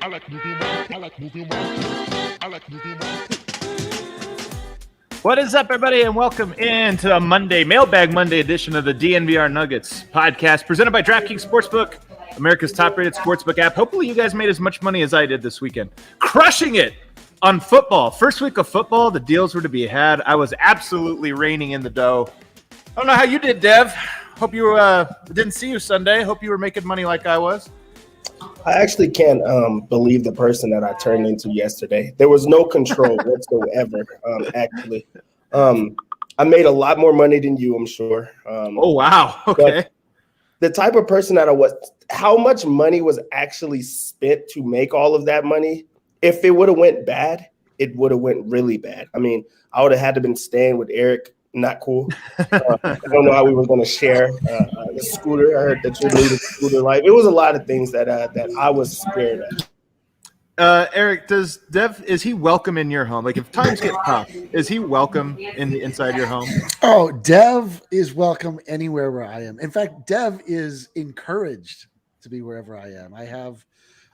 What is up, everybody, and welcome into a Mailbag Monday edition of the DNVR Nuggets podcast, presented by DraftKings Sportsbook, America's top-rated sportsbook app. Hopefully you guys made as much money as I did this weekend. Crushing it on football. First week of football, the deals were to be had. I was absolutely raining in the dough. I don't know how you did, Dev. Hope you didn't see you Sunday. Hope you were making money like I was. I actually can't believe the person that I turned into yesterday. There was no control whatsoever, actually. I made a lot more money than you, I'm sure. Oh, wow. Okay. The type of person that I was, how much money was actually spent to make all of that money? If it would have went bad, it would have went really bad. I mean, I would have had to been staying with Eric. Not cool. I don't know how we were going to share the scooter. I heard that you knew the scooter life. It was a lot of things that I was scared of. Eric, is he welcome in your home? Like, if times get tough, is he welcome inside your home? Oh, Dev is welcome anywhere where I am. In fact, Dev is encouraged to be wherever I am. I have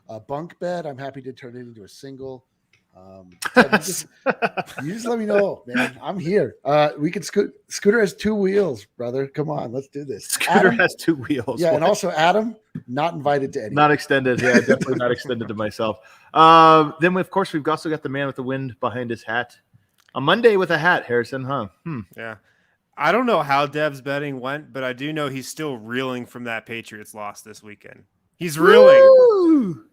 a bunk bed. I'm happy to turn it into a single. You just let me know, man. I'm here. We can Scooter has two wheels, brother. Come on, let's do this. Scooter has two wheels. Yeah, and also Adam, not invited to anything. Not extended. Yeah, definitely not extended to myself. Then, of course, we've also got the man with the wind behind his hat. A Monday with a hat, Harrison, huh? Yeah. I don't know how Dev's betting went, but I do know he's still reeling from that Patriots loss this weekend. He's reeling. Woo!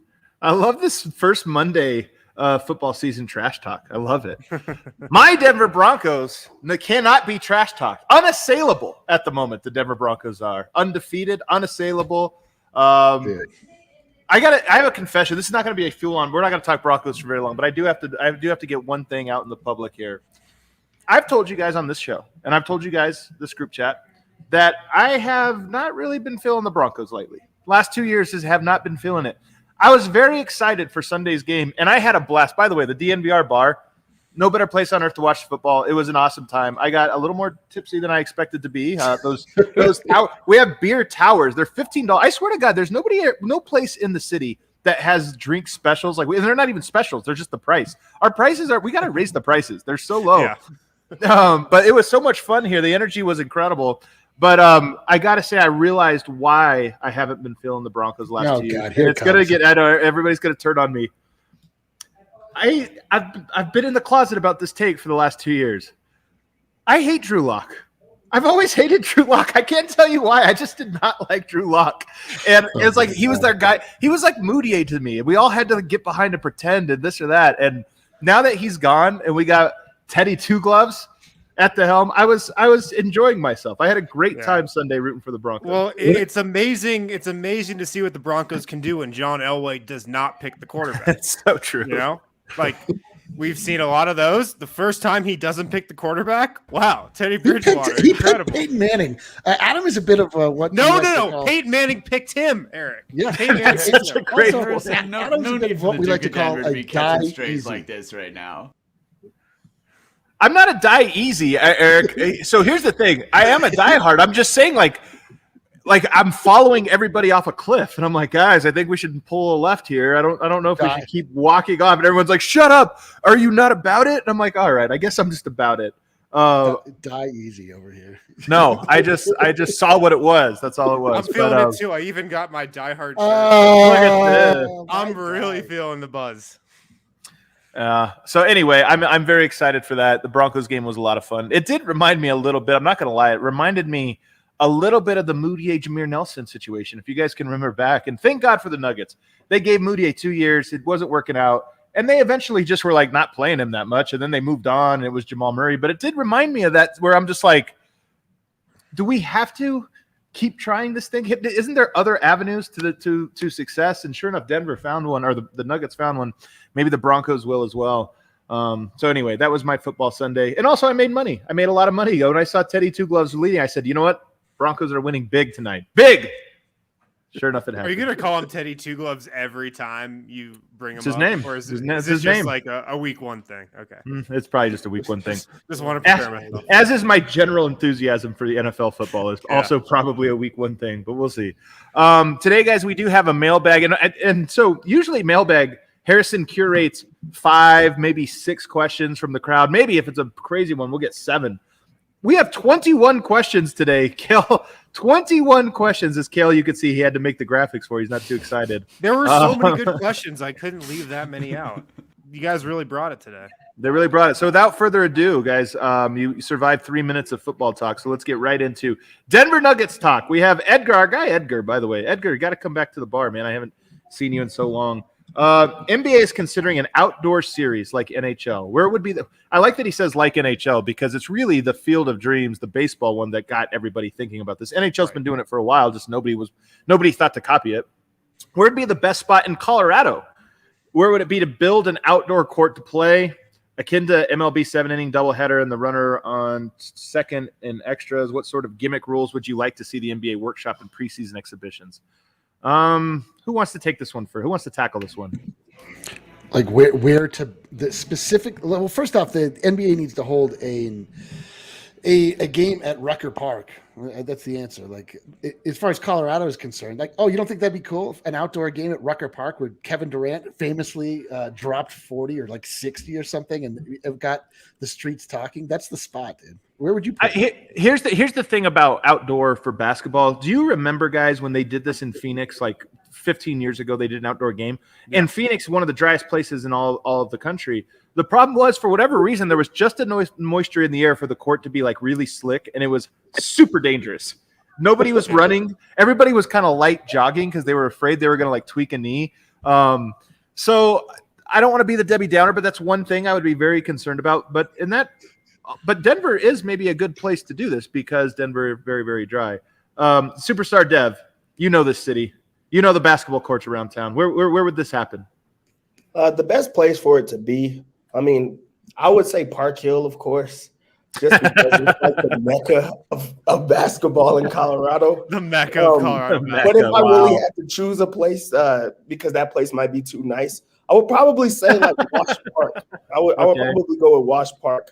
I love this first Monday football season trash talk. I love it. My Denver Broncos cannot be trash talked. Unassailable at the moment. The Denver Broncos are undefeated, unassailable. I have a confession. This is not going to be a fuel on. We're not going to talk Broncos for very long, but I do have to get one thing out in the public here. I've told you guys on this show, and I've told you guys this group chat, that I have not really been feeling the Broncos lately. Last 2 years have not been feeling it. I was very excited for Sunday's game, and I had a blast. By the way, the DNVR bar, no better place on earth to watch football. It was an awesome time. I got a little more tipsy than I expected to be. We have beer towers. They're $15. I swear to God, there's no place in the city that has drink specials. Like, they're not even specials. They're just the price. Our prices we got to raise the prices. They're so low. Yeah. But it was so much fun here. The energy was incredible. But I got to say, I realized why I haven't been feeling the Broncos last 2 years. It's going to get – I know everybody's going to turn on me. I've been in the closet about this take for the last 2 years. I hate Drew Lock. I've always hated Drew Lock. I can't tell you why. I just did not like Drew Lock. And it's like he was their guy. He was like Moutier to me. We all had to get behind and pretend and this or that. And now that he's gone and we got Teddy Two Gloves – at the helm, I was enjoying myself. I had a great time Sunday rooting for the Broncos. Well, it's amazing. It's amazing to see what the Broncos can do when John Elway does not pick the quarterback. That's so true. You know, like we've seen a lot of those. The first time he doesn't pick the quarterback, wow, Teddy Bridgewater, he picked Peyton Manning. Adam is a bit of a what? No. Peyton Manning picked him, Eric. Yeah, Peyton Manning that's such a great. No need for the Duke of Denver to be catching strays like this right now. I'm not a die easy, Eric. So here's the thing. I am a diehard. I'm just saying, like I'm following everybody off a cliff, and I'm like, guys, I think we should pull a left here. I don't know if we should keep walking off. And everyone's like, shut up. Are you not about it? And I'm like, all right, I guess I'm just about it. Die easy over here. No, I just saw what it was. That's all it was. I'm feeling it too. I even got my diehard shirt. I'm really feeling the buzz. So anyway, I'm very excited for that. The Broncos game was a lot of fun. It did remind me a little bit. I'm not going to lie. It reminded me a little bit of the Moutier Jameer Nelson situation, if you guys can remember back. And thank God for the Nuggets. They gave Moutier 2 years. It wasn't working out. And they eventually just were like not playing him that much. And then they moved on. And it was Jamal Murray. But it did remind me of that, where I'm just like, do we have to keep trying this thing? Isn't there other avenues to success? And sure enough, Denver found one, or the Nuggets found one. Maybe the Broncos will as well. So anyway, that was my football Sunday. And also I made money. I made a lot of money. When I saw Teddy Two Gloves leading, I said, you know what? Broncos are winning big tonight. Big! Sure enough, it happened. Are you going to call him Teddy Two Gloves every time you bring him it's his up? name. Or is his it just name. Like a week one thing? Okay. It's probably just a week one thing. Just want to prepare myself. As is my general enthusiasm for the NFL football. Is also probably a week one thing, but we'll see. Today, guys, we do have a mailbag. And so usually mailbag Harrison curates 5, maybe 6 questions from the crowd. Maybe if it's a crazy one, we'll get 7. We have 21 questions today, Kale. 21 questions. As Kale, you could see he had to make the graphics for. He's not too excited. There were so many good questions. I couldn't leave that many out. You guys really brought it today. They really brought it. So without further ado, guys, you survived 3 minutes of football talk. So let's get right into Denver Nuggets talk. We have Edgar, our guy Edgar, by the way. Edgar, you got to come back to the bar, man. I haven't seen you in so long. NBA is considering an outdoor series like NHL. Where it would be I like that he says like NHL because it's really the Field of Dreams, the baseball one that got everybody thinking about this. NHL's been doing it for a while, just nobody thought to copy it. Where would be the best spot in Colorado? Where would it be to build an outdoor court to play? Akin to MLB 7-inning doubleheader and the runner on second and extras, what sort of gimmick rules would you like to see the NBA workshop in preseason exhibitions? Who wants to take this one Who wants to tackle this one? Like where to the specific? Well, first off, the NBA needs to hold a game at Rucker Park. That's the answer. Like as far as Colorado is concerned, like, oh, you don't think that'd be cool? An outdoor game at Rucker Park where Kevin Durant famously dropped 40 or like 60 or something and got the streets talking. That's the spot, dude. Where would you put it? Here's the thing about outdoor for basketball. Do you remember, guys, when they did this in Phoenix like 15 years ago? They did an outdoor game. Yeah. And Phoenix, one of the driest places in all of the country. The problem was, for whatever reason, there was just enough moisture in the air for the court to be like really slick, and it was super dangerous. Nobody was running. Everybody was kind of light jogging because they were afraid they were going to like tweak a knee. So I don't want to be the Debbie Downer, but that's one thing I would be very concerned about. But Denver is maybe a good place to do this because Denver is very, very dry. Superstar Dev, you know this city. You know the basketball courts around town. Where would this happen? The best place for it to be, I mean, I would say Park Hill, of course, just because it's like the mecca of basketball in Colorado. The mecca of Colorado. But if I really had to choose a place, because that place might be too nice, I would probably say like Wash Park. I would probably go with Wash Park.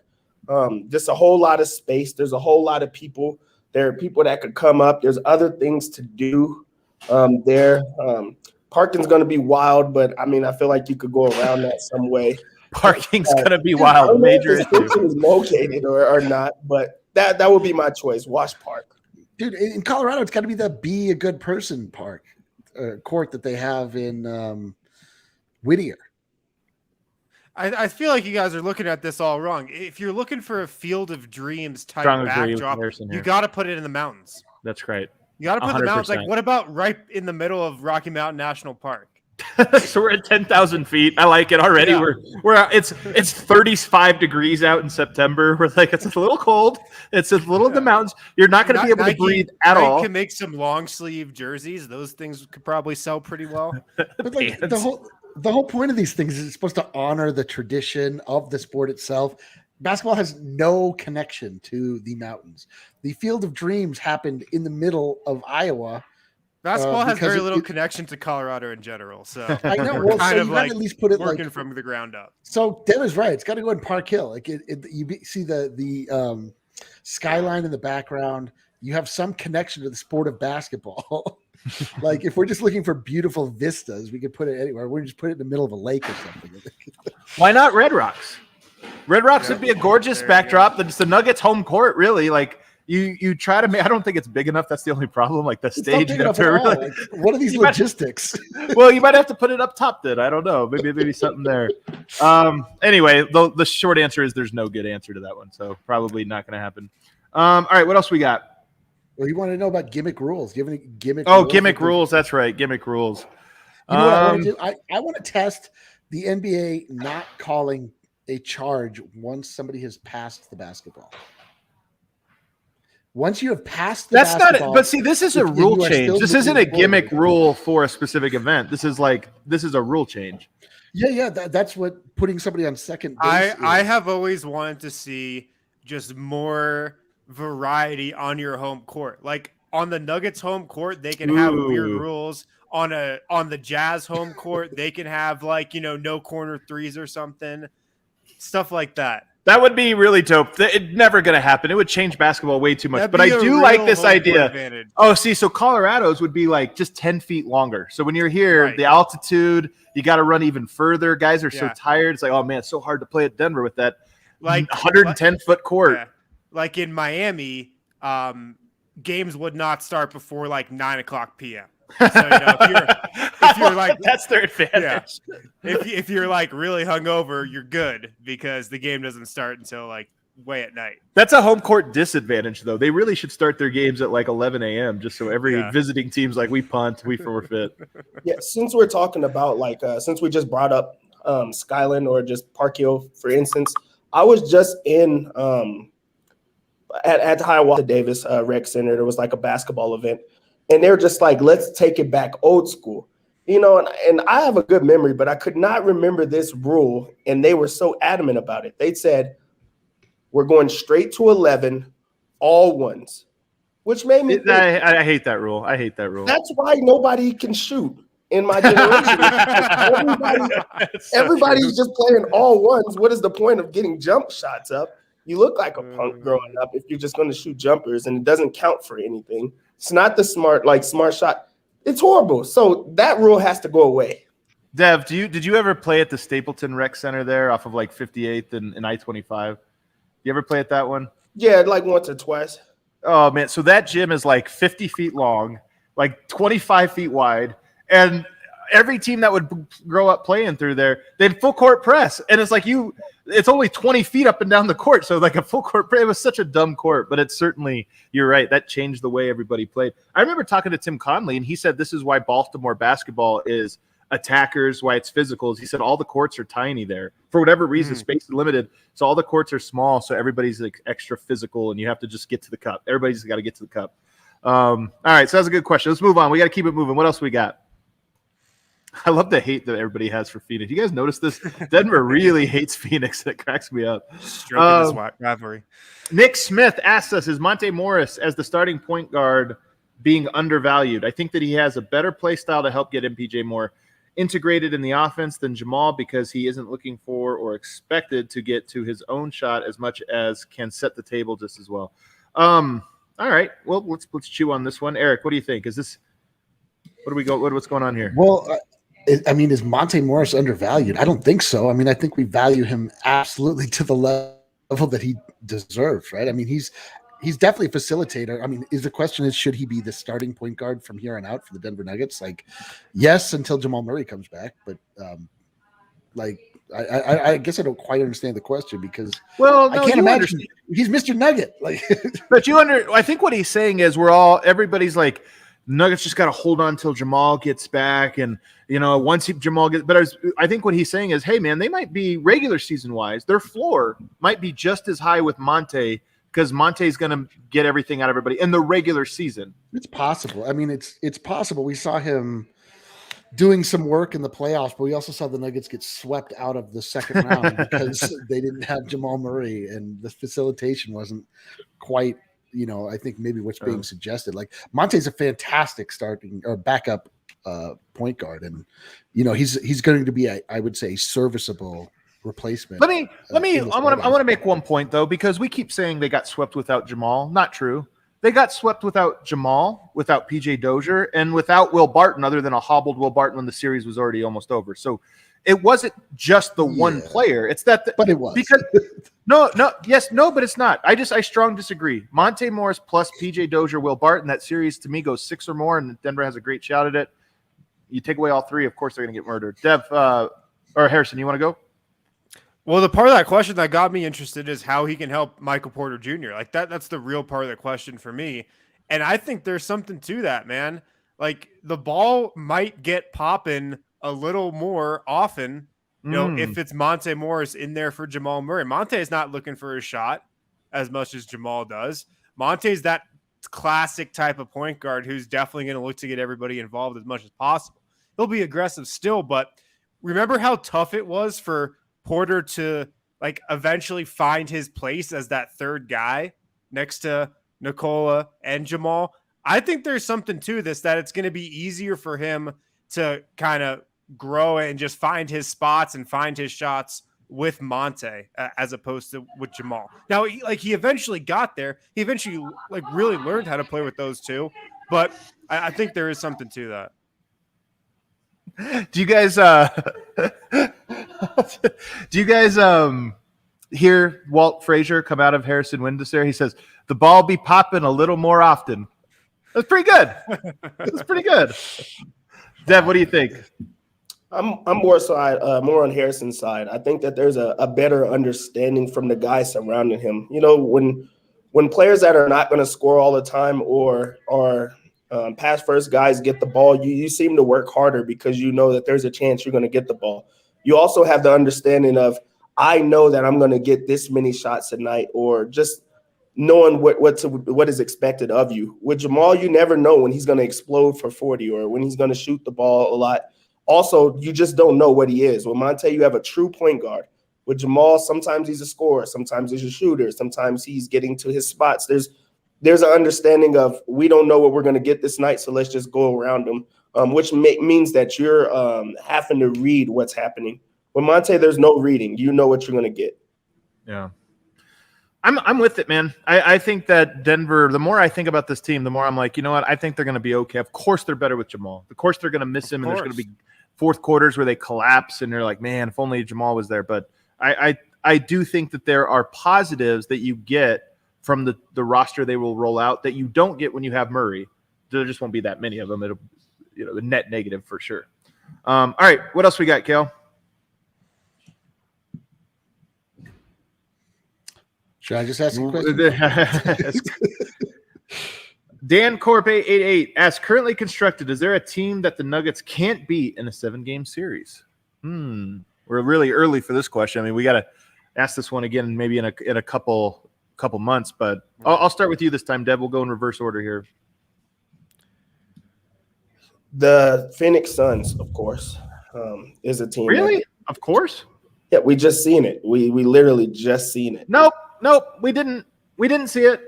Just a whole lot of space. There's a whole lot of people. There are people that could come up. There's other things to do there. Parking's going to be wild, but I mean, I feel like you could go around that some way. Parking's going to be wild. I don't know Major if this is located or not, but that would be my choice. Wash Park. Dude, in Colorado, it's got to be the Be a Good Person Park court that they have in Whittier. I feel like you guys are looking at this all wrong. If you're looking for a Field of Dreams type backdrop, you got to put it in the mountains. That's right. You got to put 100%. The mountains. Like, what about right in the middle of Rocky Mountain National Park? So we're at 10,000 feet. I like it already. Yeah. We're it's 35 degrees out in September. We're like, it's a little cold. It's a little in the mountains. You're not going to be able to breathe at all. You can make some long sleeve jerseys. Those things could probably sell pretty well. But like the whole point of these things is it's supposed to honor the tradition of the sport itself. Basketball has no connection to the mountains. The Field of Dreams happened in the middle of Iowa. Basketball has very little connection to Colorado in general. So I know. Well, kind so of like at least put it working like, from the ground up. So Dev is right. It's got to go in Park Hill. Like you see the skyline in the background. You have some connection to the sport of basketball. Like if we're just looking for beautiful vistas, we could put it anywhere. We just put it in the middle of a lake or something. Why not Red Rocks? Red Rocks would be a gorgeous backdrop. It's the Nuggets home court, really. Like you try to make. I don't think it's big enough. That's the only problem. Like the stage. Really, like, what are these logistics? Well, you might have to put it up top. Then I don't know. Maybe something there. Anyway, the short answer is there's no good answer to that one. So probably not going to happen. All right, what else we got? Well, you want to know about gimmick rules? Do you have any gimmick? Oh, gimmick rules. That's right. Gimmick rules. You know what I want to do? I want to test the NBA not calling a charge once somebody has passed the basketball. Once you have passed the basketball. That's not it. But see, this is a rule change. This isn't a gimmick rule for a specific event. This is a rule change. Yeah. That's what putting somebody on second base I have always wanted to see just more variety on your home court. Like on the Nuggets home court, they can have weird rules. On the Jazz home court, they can have like, no corner threes or something. Stuff like that. That would be really dope. It's never going to happen. It would change basketball way too much. That'd but I be a do real like this home court idea. advantage. Oh, see, so Colorado's would be like just 10 feet longer. So when you're here, Right. the altitude, you got to run even further. Guys are so Yeah. tired. It's like, oh, man, it's so hard to play at Denver with that Like 110-foot court. Yeah. Like in Miami, games would not start before like 9:00 p.m. So if you're like that's their advantage. Yeah. If you're like really hungover, you're good because the game doesn't start until like way at night. That's a home court disadvantage, though. They really should start their games at like 11 a.m. just so every visiting team's like, we punt, we forfeit. Yeah, since we're talking about since we just brought up Skyline or just Park Hill, for instance, I was just in at Hiawatha Davis Rec Center. There was like a basketball event, and they were just like, let's take it back old school. And I have a good memory, but I could not remember this rule, and they were so adamant about it. They said, we're going straight to 11, all ones, which made me think, I hate that rule. I hate that rule. that's why nobody can shoot in my generation. Everybody's just playing all ones. What is the point of getting jump shots up? You look like a punk growing up if you're just going to shoot jumpers, and it doesn't count for anything. It's not the smart shot. It's horrible. So that rule has to go away. Dev, did you ever play at the Stapleton Rec Center there off of like 58th and I-25? You ever play at that one? Yeah, like once or twice. Oh, man. So that gym is like 50 feet long, like 25 feet wide. And every team that would grow up playing through there, they'd full court press. And it's like it's only 20 feet up and down the court. So like a full court press, it was such a dumb court. But it's certainly, you're right, that changed the way everybody played. I remember talking to Tim Conley, and he said this is why Baltimore basketball is attackers, why it's physicals. He said all the courts are tiny there. For whatever reason, space is limited. So all the courts are small. So everybody's like extra physical, and you have to just get to the cup. Everybody's got to get to the cup. All right. So that's a good question. Let's move on. We got to keep it moving. What else we got? I love the hate that everybody has for Phoenix. You guys notice this? Denver really hates Phoenix. It cracks me up. Stroking this rivalry. Nick Smith asks us, is Monte Morris as the starting point guard being undervalued? I think that he has a better play style to help get MPJ more integrated in the offense than Jamal because he isn't looking for or expected to get to his own shot as much as can set the table just as well. All right. Well, let's chew on this one. Eric, what do you think? Is what's going on here? Well, is Monte Morris undervalued? I don't think so. I think we value him absolutely to the level that he deserves, right? He's definitely a facilitator. The question is, should he be the starting point guard from here on out for the Denver Nuggets? Yes, until Jamal Murray comes back. But I guess I don't quite understand the question because I can't imagine he's Mr. Nugget. But I think what he's saying is everybody's like, Nuggets just got to hold on till Jamal gets back, and once Jamal gets. But I think what he's saying is, hey man, they might be regular season wise, their floor might be just as high with Monte because Monte's going to get everything out of everybody in the regular season. It's possible. It's possible. We saw him doing some work in the playoffs, but we also saw the Nuggets get swept out of the second round because they didn't have Jamal Murray, and the facilitation wasn't quite. I think maybe what's being suggested. Monte's a fantastic starting or backup point guard, and he's going to be I would say serviceable replacement. I want to make one point though, because we keep saying they got swept without Jamal. Not true. They got swept without Jamal, without PJ Dozier, and without Will Barton, other than a hobbled Will Barton when the series was already almost over. So it wasn't just the one player. It's that, but it was because but it's not. I strong disagree. Monte Morris plus PJ Dozier, Will Barton, that series to me goes 6 or more, and Denver has a great shot at it. You take away all three, of course they're going to get murdered. Dev or Harrison, you want to go? Well, the part of that question that got me interested is how he can help Michael Porter Jr. That's the real part of the question for me. And I think there's something to that, man. The ball might get popping a little more often, if it's Monte Morris in there for Jamal Murray. Monte is not looking for a shot as much as Jamal does. Monte's that classic type of point guard who's definitely going to look to get everybody involved as much as possible. He'll be aggressive still, but remember how tough it was for Porter to eventually find his place as that third guy next to Nikola and Jamal? I think there's something to this, that it's going to be easier for him to kind of grow and just find his spots and find his shots with Monte as opposed to with Jamal. Now, he eventually got there. He eventually really learned how to play with those two. But I think there is something to that. Do you guys hear Walt Frazier come out of Harrison Windows there? He says, the ball be popping a little more often. That's pretty good. That's pretty good. Dev, what do you think? I'm more on Harrison's side. I think that there's a better understanding from the guys surrounding him. You know, when players that are not going to score all the time or are pass first guys get the ball, you seem to work harder because you know that there's a chance you're going to get the ball. You also have the understanding of, I know that I'm going to get this many shots tonight, or just knowing what is expected of you. With Jamal, you never know when he's going to explode for 40 or when he's going to shoot the ball a lot. Also, you just don't know what he is. With Monte, you have a true point guard. With Jamal, sometimes he's a scorer, sometimes he's a shooter, sometimes he's getting to his spots. There's an understanding of, we don't know what we're going to get this night, so let's just go around him, which means that you're having to read what's happening. With Monte, there's no reading. You know what you're going to get. Yeah. I'm with it, man. I think that Denver, the more I think about this team, the more I'm like, you know what? I think they're going to be okay. Of course they're better with Jamal. Of course they're going to miss him, and there's going to be fourth quarters where they collapse, and they're like, man, if only Jamal was there. But I do think that there are positives that you get from the roster they will roll out that you don't get when you have Murray. There just won't be that many of them. It'll, the net negative for sure. All right, what else we got, Kale? Should I just ask a question? Dan Corpe 88 asks, currently constructed, is there a team that the Nuggets can't beat in a 7-game series? We're really early for this question. I mean, we got to ask this one again maybe in a couple months, but I'll start with you this time, Deb. We'll go in reverse order here. The Phoenix Suns, of course, is a team. Really? Of course? Yeah, we just seen it. We literally just seen it. Nope, we didn't see it.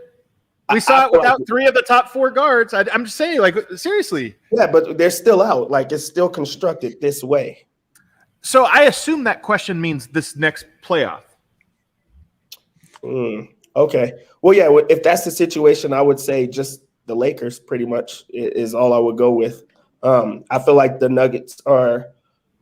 We saw it without 3 of the top 4 guards. I'm just saying, like, seriously. Yeah, but they're still out. Like, it's still constructed this way. So I assume that question means this next playoff. Okay. Well, yeah, if that's the situation, I would say just the Lakers pretty much is all I would go with. I feel like the Nuggets are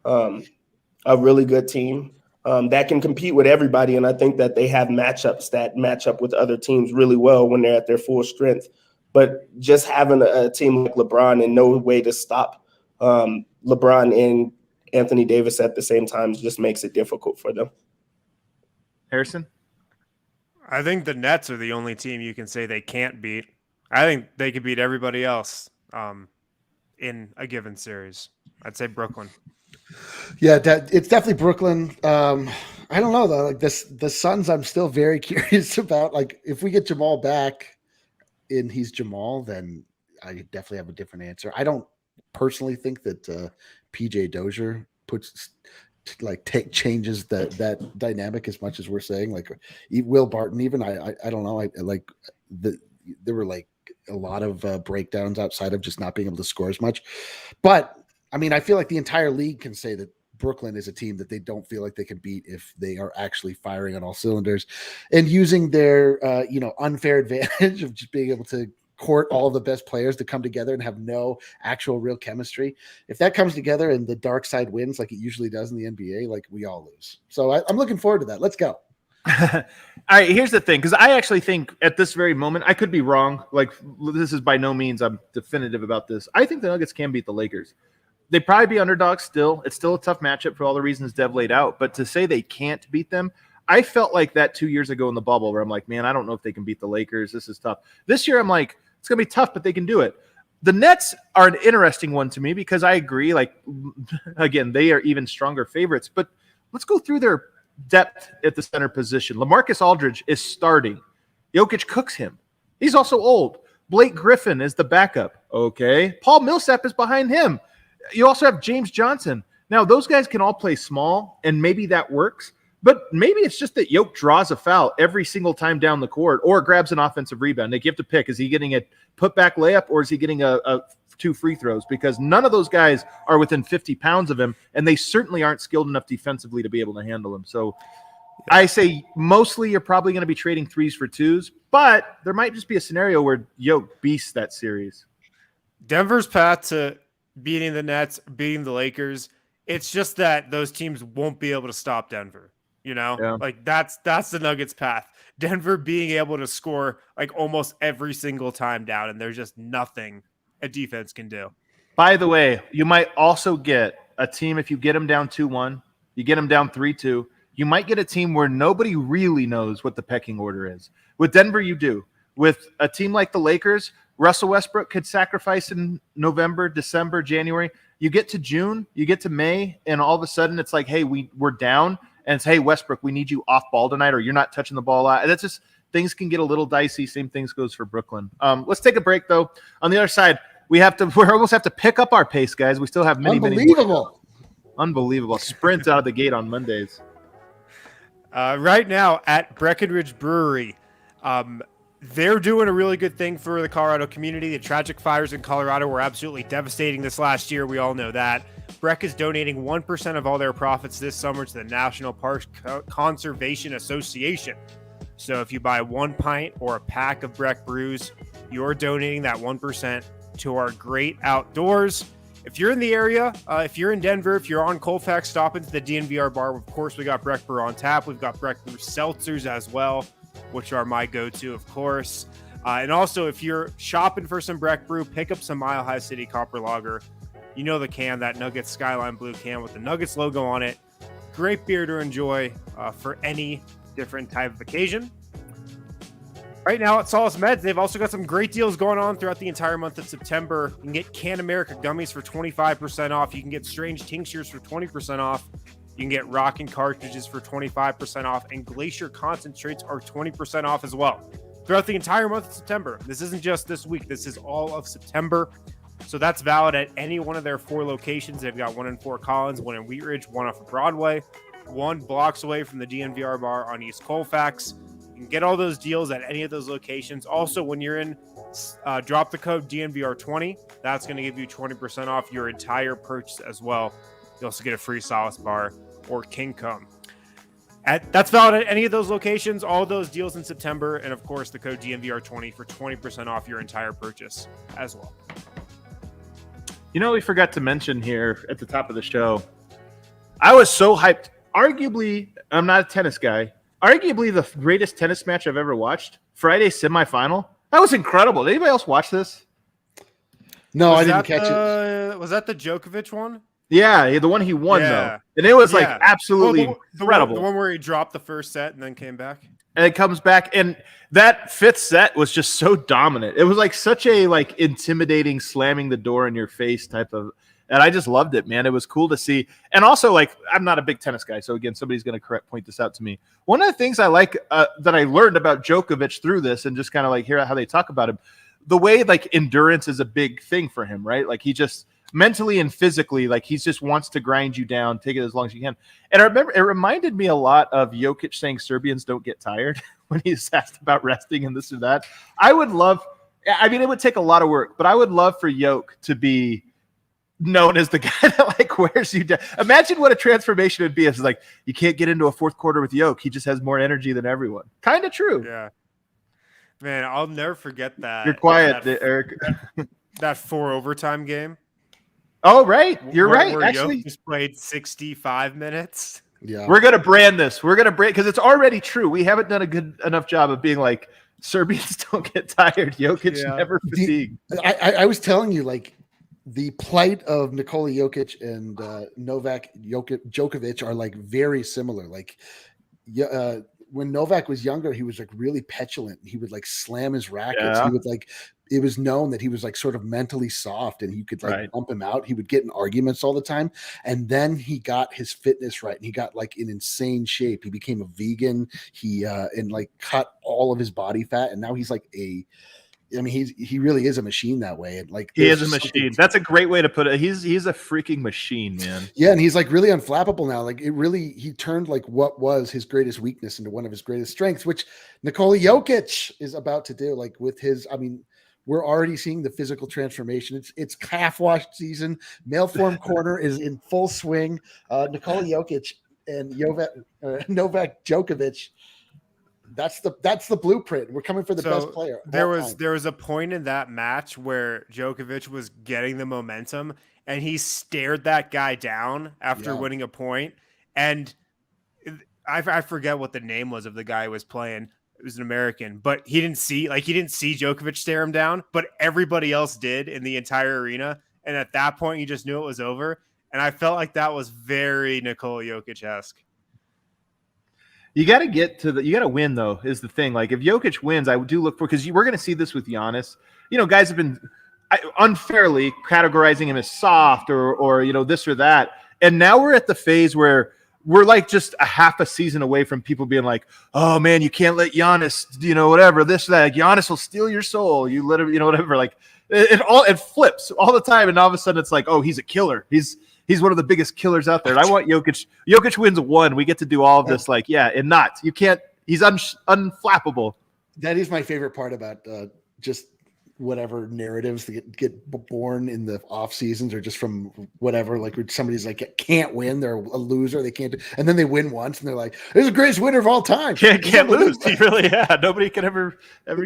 a really good team that can compete with everybody, and I think that they have matchups that match up with other teams really well when they're at their full strength. But just having a team like LeBron and no way to stop LeBron and Anthony Davis at the same time just makes it difficult for them. Harrison? I think the Nets are the only team you can say they can't beat. I think they could beat everybody else in a given series. I'd say Brooklyn. Yeah, it's definitely Brooklyn. I don't know though. Like the Suns, I'm still very curious about. Like, if we get Jamal back and he's Jamal, then I definitely have a different answer. I don't personally think that PJ Dozier changes that dynamic as much as we're saying. Like Will Barton, even I don't know. There were like a lot of breakdowns outside of just not being able to score as much. But I mean, I feel like the entire league can say that Brooklyn is a team that they don't feel like they can beat if they are actually firing on all cylinders and using their unfair advantage of just being able to court all of the best players to come together and have no actual real chemistry. If that comes together and the dark side wins like it usually does in the NBA, like, we all lose. So I'm looking forward to that. Let's go. All right, here's the thing, because I actually think at this very moment, I could be wrong. Like, this is by no means I'm definitive about this. I think the Nuggets can beat the Lakers. They'd probably be underdogs still. It's still a tough matchup for all the reasons Dev laid out. But to say they can't beat them, I felt like that 2 years ago in the bubble where I'm like, man, I don't know if they can beat the Lakers. This is tough. This year I'm like, it's going to be tough, but they can do it. The Nets are an interesting one to me because I agree, like, again, they are even stronger favorites. But let's go through their depth at the center position. LaMarcus Aldridge is starting. Jokic cooks him. He's also old. Blake Griffin is the backup. Okay. Paul Millsap is behind him. You also have James Johnson. Now, those guys can all play small, and maybe that works. But maybe it's just that Jokic draws a foul every single time down the court or grabs an offensive rebound. Like, you have to pick. Is he getting a putback layup or is he getting a 2 free throws? Because none of those guys are within 50 pounds of him, and they certainly aren't skilled enough defensively to be able to handle him. So I say mostly you're probably going to be trading 3s for 2s, but there might just be a scenario where Jokic beasts that series. Denver's path to beating the Nets, beating the Lakers, it's just that those teams won't be able to stop Denver. Like that's the Nuggets' path. Denver being able to score like almost every single time down, and there's just nothing a defense can do. By the way, you might also get a team, if you get them down 2-1, you get them down 3-2, you might get a team where nobody really knows what the pecking order is. With Denver, you do. With a team like the Lakers, Russell Westbrook could sacrifice in November, December, January. You get to June, you get to May, and all of a sudden it's like, hey, we're down. And it's, hey, Westbrook, we need you off ball tonight, or you're not touching the ball a lot. And that's just, things can get a little dicey. Same things goes for Brooklyn. Let's take a break, though. On the other side, we almost have to pick up our pace, guys. We still have many more. Unbelievable. Sprint out of the gate on Mondays. Right now at Breckenridge Brewery, they're doing a really good thing for the Colorado community. The tragic fires in Colorado were absolutely devastating this last year. We all know that. Breck is donating 1% of all their profits this summer to the National Park Conservation Association. So if you buy 1 pint or a pack of Breck brews, you're donating that 1% to our great outdoors. If you're in the area, if you're in Denver, if you're on Colfax, stop into the DNVR bar. Of course, we got Breck Brew on tap. We've got Breck Brew seltzers as well, which are my go-to, of course. And also, if you're shopping for some Breck Brew, pick up some Mile High City Copper Lager. You know the can, that Nuggets Skyline Blue can with the Nuggets logo on it. Great beer to enjoy for any different type of occasion. Right now at Solace Meds, they've also got some great deals going on throughout the entire month of September. You can get Can America gummies for 25% off. You can get Strange tinctures for 20% off. You can get Rockin' cartridges for 25% off. And Glacier concentrates are 20% off as well throughout the entire month of September. This isn't just this week. This is all of September. So that's valid at any one of their 4 locations. They've got one in Fort Collins, one in Wheat Ridge, one off of Broadway, 1 blocks away from the DNVR bar on East Colfax. You can get all those deals at any of those locations. Also, when you're in, drop the code DNVR20. That's going to give you 20% off your entire purchase as well. You also get a free Solace bar or King Come. That's valid at any of those locations, all those deals in September, and of course the code DNVR20 for 20% off your entire purchase as well. You know, we forgot to mention here at the top of the show, I was so hyped. Arguably, I'm not a tennis guy. Arguably the greatest tennis match I've ever watched. Friday semifinal. That was incredible. Did anybody else watch this? No, I didn't catch it. Was that the Djokovic one? Yeah, the one he won, though. And it was like absolutely incredible. The one where he dropped the first set and then came back. And it comes back, and that 5th set was just so dominant. It was like such a intimidating, slamming the door in your face type of, and I just loved it, man. It was cool to see. And also, I'm not a big tennis guy, so again, somebody's going to point this out to me. One of the things I like that I learned about Djokovic through this, and just kind of hear how they talk about him, the way endurance is a big thing for him, right? He just mentally and physically, he just wants to grind you down, take it as long as you can. And I remember it reminded me a lot of Jokic saying Serbians don't get tired when he's asked about resting and this or that. I would love, it would take a lot of work, but I would love for Jokic to be known as the guy that wears you down. Imagine what a transformation it'd be. It's you can't get into a 4th quarter with Jokic. He just has more energy than everyone. Kind of true. Yeah. Man, I'll never forget that. You're quiet, Eric. That 4 overtime game. Oh, right. You're right. Actually, just played 65 minutes. Yeah. We're going to brand this. We're going to brand, because it's already true. We haven't done a good enough job of being Serbians don't get tired. Jokic never fatigued. I was telling you, the plight of Nikola Jokic and Novak Djokovic are very similar. When Novak was younger, he was really petulant. He would slam his rackets. He would it was known that he was sort of mentally soft, and you could bump him out. He would get in arguments all the time. And then he got his fitness right, and he got in insane shape. He became a vegan. He and cut all of his body fat, and now he's a I mean, he really is a machine that way. And like he is a machine. That's a great way to put it. He's a freaking machine, man. Yeah, and he's like really unflappable now. Like he turned like what was his greatest weakness into one of his greatest strengths, which Nikola Jokic is about to do. Like with his, I mean, we're already seeing the physical transformation. It's calf wash season. Male form corner is in full swing. Nikola Jokic and Novak Djokovic. That's the blueprint. We're coming for the best player. There was a point in that match where Djokovic was getting the momentum and he stared that guy down after winning a point. And I forget what the name was of the guy who was playing. It was an American, but he didn't see Djokovic stare him down, but everybody else did in the entire arena. And at that point, you just knew it was over. And I felt like that was very Nikola Jokic-esque. You got to you got to win though, is the thing. Like if Jokic wins, I do look for, because we're going to see this with Giannis. Guys have been unfairly categorizing him as soft or this or that. And now we're at the phase where we're like just a half a season away from people being like, oh man, you can't let Giannis, whatever, this, that. Like, Giannis will steal your soul. You let him, whatever. Like it flips all the time. And all of a sudden it's like, oh, he's a killer. He's one of the biggest killers out there. And I want Jokic. Jokic wins one. We get to do all of this. Like, and not, you can't, he's unflappable. That is my favorite part about just whatever narratives that get born in the off seasons or just from whatever, like somebody's like can't win, they're a loser, they can't do, and then they win once and they're like, "This is the greatest winner of all time." Can't lose. He really, nobody can ever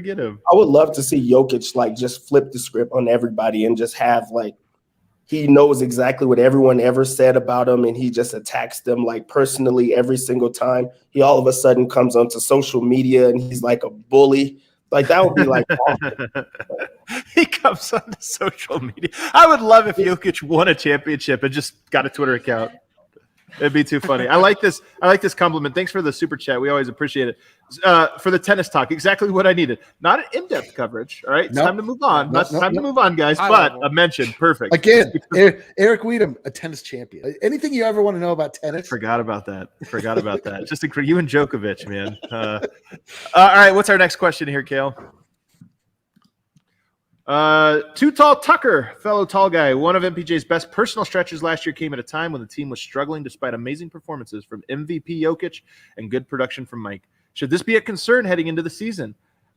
get him. I would love to see Jokic like just flip the script on everybody and just have like he knows exactly what everyone ever said about him and he just attacks them like personally every single time. He all of a sudden comes onto social media and he's like a bully. Like that would be like awesome. He comes on social media. I would love if Jokic won a championship and just got a Twitter account. It'd be too funny. I like this compliment. Thanks for the super chat. We always appreciate it. For the tennis talk, exactly what I needed. Not an in-depth coverage. All right, it's time to move on. Time to move on, guys. But a mention, perfect. Again, Eric Weedham, a tennis champion. Anything you ever want to know about tennis? Forgot about that. Just you and Djokovic, man. All right, what's our next question here, Kale? Too Tall Tucker, fellow tall guy. One of MPJ's best personal stretches last year came at a time when the team was struggling despite amazing performances from MVP Jokic and good production from Mike. Should this be a concern heading into the season?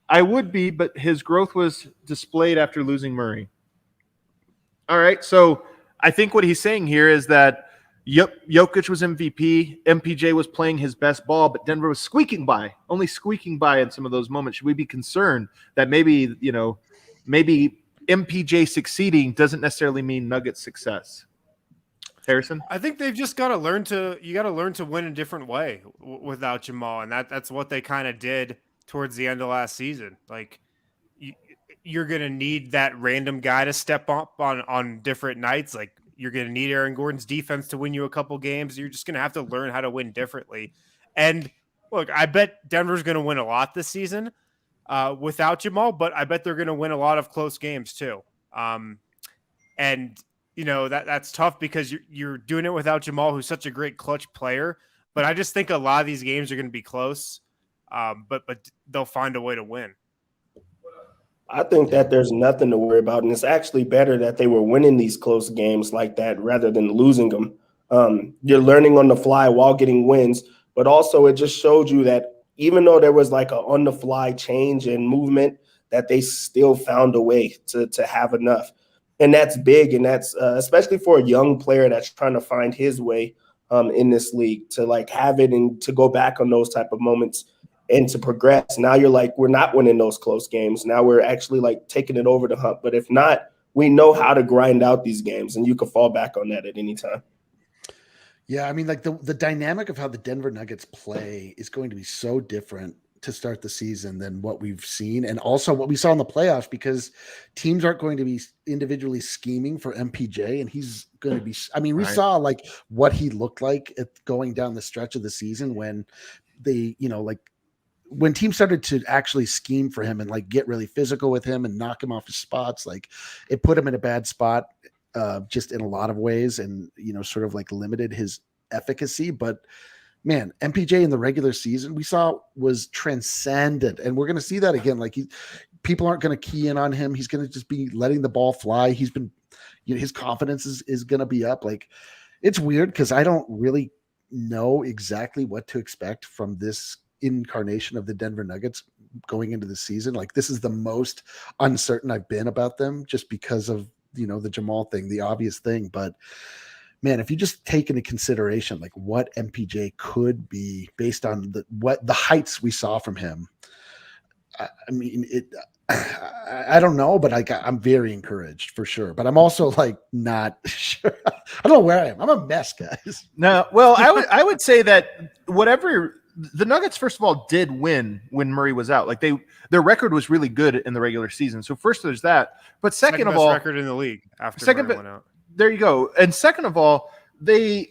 I would be, but his growth was displayed after losing Murray. All right, so I think what he's saying here is that Jokic was MVP, MPJ was playing his best ball, but Denver was only squeaking by in some of those moments. Should we be concerned that maybe MPJ succeeding doesn't necessarily mean Nuggets success? Harrison? I think they've just got to learn to win a different way without Jamal. And that's what they kind of did towards the end of last season. Like you're going to need that random guy to step up on different nights. Like you're going to need Aaron Gordon's defense to win you a couple games. You're just going to have to learn how to win differently. And look, I bet Denver's going to win a lot this season without Jamal, but I bet they're going to win a lot of close games too. And that's tough because you're doing it without Jamal, who's such a great clutch player. But I just think a lot of these games are going to be close, but they'll find a way to win. I think that there's nothing to worry about, and it's actually better that they were winning these close games like that rather than losing them. You're learning on the fly while getting wins, but also it just showed you that even though there was like a on-the-fly change in movement, that they still found a way to have enough. And that's big, and that's especially for a young player that's trying to find his way in this league, to like have it and to go back on those type of moments and to progress. Now you're like, we're not winning those close games. Now we're actually like taking it over the hump. But if not, we know how to grind out these games, and you can fall back on that at any time. Yeah, I mean, like the dynamic of how the Denver Nuggets play is going to be so different to start the season than what we've seen, and also what we saw in the playoffs, because teams aren't going to be individually scheming for MPJ, and he's going to be. I mean, we saw like what he looked like going down the stretch of the season when they, when teams started to actually scheme for him and like get really physical with him and knock him off his spots. Like it put him in a bad spot. Just in a lot of ways, and sort of like limited his efficacy. But man, MPJ in the regular season we saw was transcendent, and we're going to see that again. Like people aren't going to key in on him. He's going to just be letting the ball fly. He's been, his confidence is going to be up. Like, it's weird because I don't really know exactly what to expect from this incarnation of the Denver Nuggets going into the season. Like, this is the most uncertain I've been about them just because of, the Jamal thing, the obvious thing. But man, if you just take into consideration like what MPJ could be based on the heights we saw from him, I mean, I don't know, but I'm very encouraged for sure. But I'm also like not sure. I don't know where I am. I'm a mess, guys. No, well, I would say that whatever the Nuggets, first of all, did win when Murray was out. Like their record was really good in the regular season. So first there's that. But second of all, record in the league after Murray went out. There you go. And second of all, it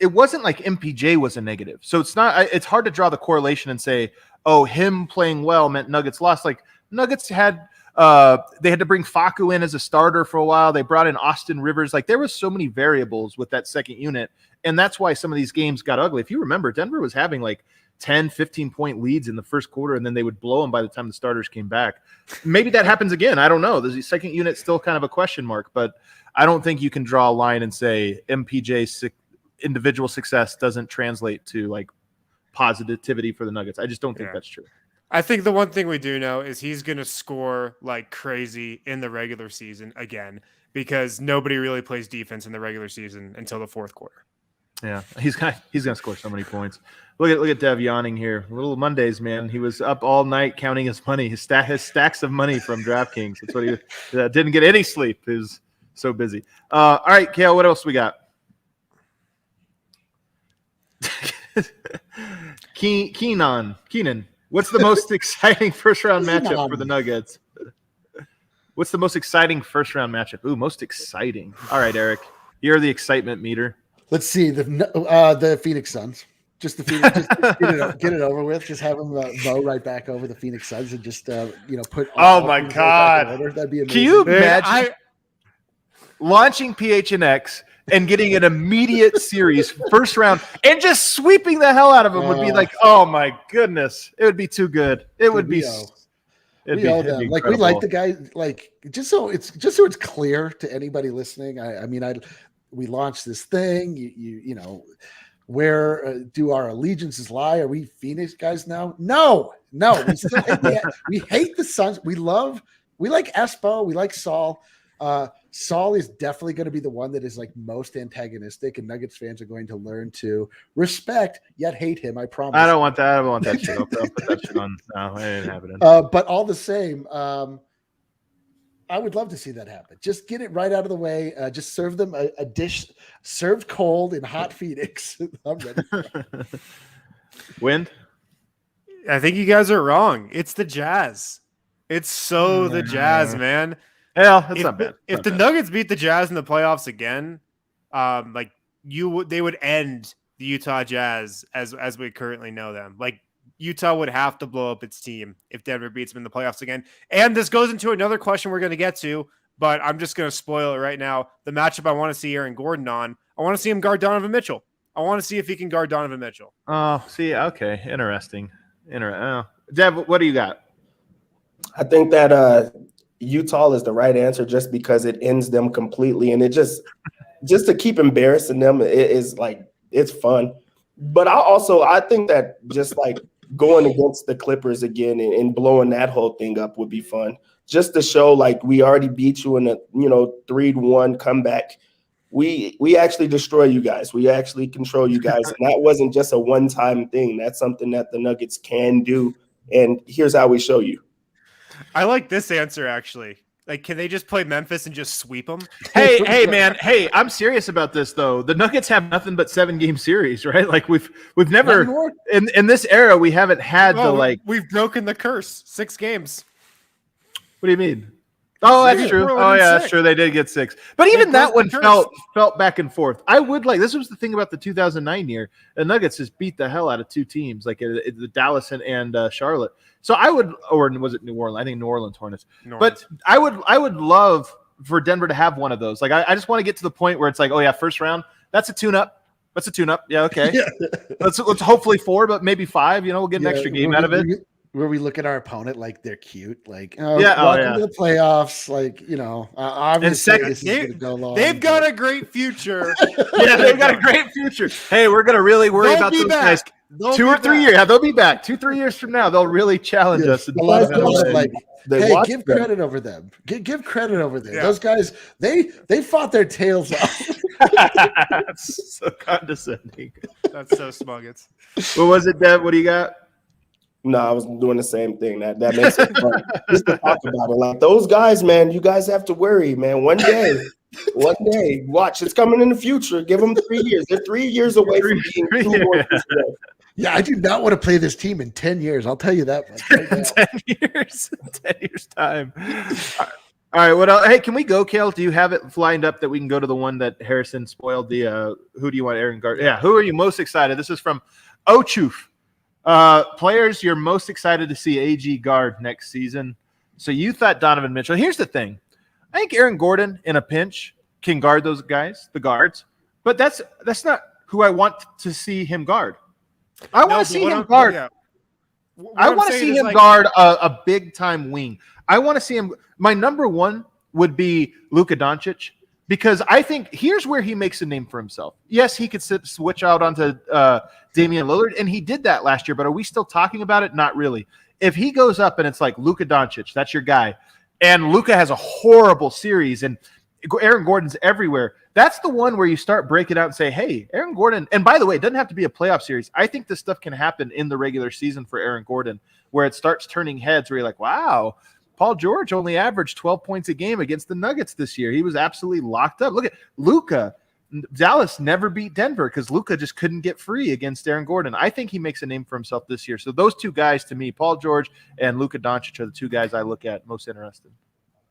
wasn't like MPJ was a negative. So it's hard to draw the correlation and say, oh, him playing well meant Nuggets lost. Like Nuggets had they had to bring Facu in as a starter for a while. They brought in Austin Rivers. Like there was so many variables with that second unit. And that's why some of these games got ugly. If you remember, Denver was having like 10, 15-point leads in the first quarter, and then they would blow them by the time the starters came back. Maybe that happens again. I don't know. The second unit still kind of a question mark, but I don't think you can draw a line and say MPJ's individual success doesn't translate to like positivity for the Nuggets. I just don't think that's true. I think the one thing we do know is he's going to score like crazy in the regular season again, because nobody really plays defense in the regular season until the fourth quarter. Yeah, he's gonna score so many points. Look at Dev yawning here. Little Mondays, man. He was up all night counting his money, his stacks of money from DraftKings. That's what he didn't get any sleep. He was so busy. All right, Kale, what else we got? Keenan, what's the most exciting first round matchup for the Nuggets? What's the most exciting first round matchup? Ooh, most exciting. All right, Eric, you're the excitement meter. Let's see the Phoenix Suns. Just the Phoenix, just get it over with. Just have them mow right back over the Phoenix Suns and just put. Oh my God, that'd be amazing. Can you imagine launching PHNX and getting an immediate series first round and just sweeping the hell out of them? Would be like, oh my goodness, it would be too good. It would be. We owe them. Like, we like the guy. Like, just so it's clear to anybody listening. We launched this thing. Where do our allegiances lie? Are we Phoenix guys now? No. We still we hate the Suns. We like Espo. We like Saul. Saul is definitely going to be the one that is like most antagonistic, and Nuggets fans are going to learn to respect yet hate him. I promise. I don't want that. I don't want that shit. I'll put that shit on. No, I didn't have it in. But all the same, I would love to see that happen. Just get it right out of the way. Just serve them a dish served cold in hot Phoenix. I'm ready. Wind? I think you guys are wrong. It's the Jazz. It's the Jazz, man. Yeah, that's not bad. If the Nuggets beat the Jazz in the playoffs again, they would end the Utah Jazz as we currently know them. Like, Utah would have to blow up its team if Denver beats them in the playoffs again. And this goes into another question we're going to get to, but I'm just going to spoil it right now. The matchup I want to see Aaron Gordon on, I want to see him guard Donovan Mitchell. I want to see if he can guard Donovan Mitchell. Oh, see, okay. Interesting. Deb, what do you got? I think that Utah is the right answer just because it ends them completely. And it just to keep embarrassing them, it's fun. But I think that just like going against the Clippers again and blowing that whole thing up would be fun. Just to show like we already beat you in a 3-1 comeback. We actually destroy you guys. We actually control you guys. And that wasn't just a one-time thing. That's something that the Nuggets can do. And here's how we show you. I like this answer actually. Like, can they just play Memphis and just sweep them? Hey, man. Hey, I'm serious about this though. The Nuggets have nothing but 7-game series, right? Like we've never in this era we haven't had we've broken the curse. 6 games. What do you mean? Oh, that's true. Oh, yeah, that's true. They did get 6. But even that one felt back and forth. I would this was the thing about the 2009 year. The Nuggets just beat the hell out of 2 teams, like the Dallas and Charlotte. So I would, or was it New Orleans? I think New Orleans Hornets. But I would love for Denver to have one of those. Like I just want to get to the point where it's like, oh yeah, first round, that's a tune-up. Yeah, okay. Let's hopefully 4, but maybe 5. We'll get an extra game out of it. where we look at our opponent like they're cute, like welcome to the playoffs, like obviously this is going to go long. They've got a great future. They've got a great future. Hey, we're going to really worry about those guys. 2 or 3 years. Yeah, they'll be back 2-3 years from now. They'll really challenge us. A lot of people are like, hey, give credit over them. Give credit over them. Yeah. Those guys, they fought their tails off. That's so condescending. That's so smuggets. What was it, Dev? What do you got? No, I was doing the same thing. That makes it fun. Just to talk about it. Like those guys, man, you guys have to worry, man. One day, watch. It's coming in the future. Give them 3 years. They're 3 years away from being 2 more years away. Yeah, I do not want to play this team in 10 years. I'll tell you that much. Right 10 years. 10 years time. All right, what else? Hey, can we go, Kale? Do you have it lined up that we can go to the one that Harrison spoiled? The who do you want, Aaron Gardner? Yeah, who are you most excited? This is from Ochuf. Players you're most excited to see AG guard next season. So you thought Donovan Mitchell. Here's the thing. I think Aaron Gordon in a pinch can guard those guys, the guards. But that's not who I want to see him guard. I want to see him guard. Yeah. I want to see him guard a big-time wing. I want to see him. My number one would be Luka Doncic, because I think here's where he makes a name for himself. Yes, he could switch out onto Damian Lillard, and he did that last year, but are we still talking about it? Not really. If he goes up and it's like Luka Doncic, that's your guy, and Luka has a horrible series, and Aaron Gordon's everywhere, that's the one where you start breaking out and say, hey, Aaron Gordon, and by the way, it doesn't have to be a playoff series. I think this stuff can happen in the regular season for Aaron Gordon, where it starts turning heads where you're like, wow, Paul George only averaged 12 points a game against the Nuggets this year. He was absolutely locked up. Look at Luka. Dallas never beat Denver because Luka just couldn't get free against Aaron Gordon. I think he makes a name for himself this year. So those two guys, to me, Paul George and Luka Doncic, are the two guys I look at most interested.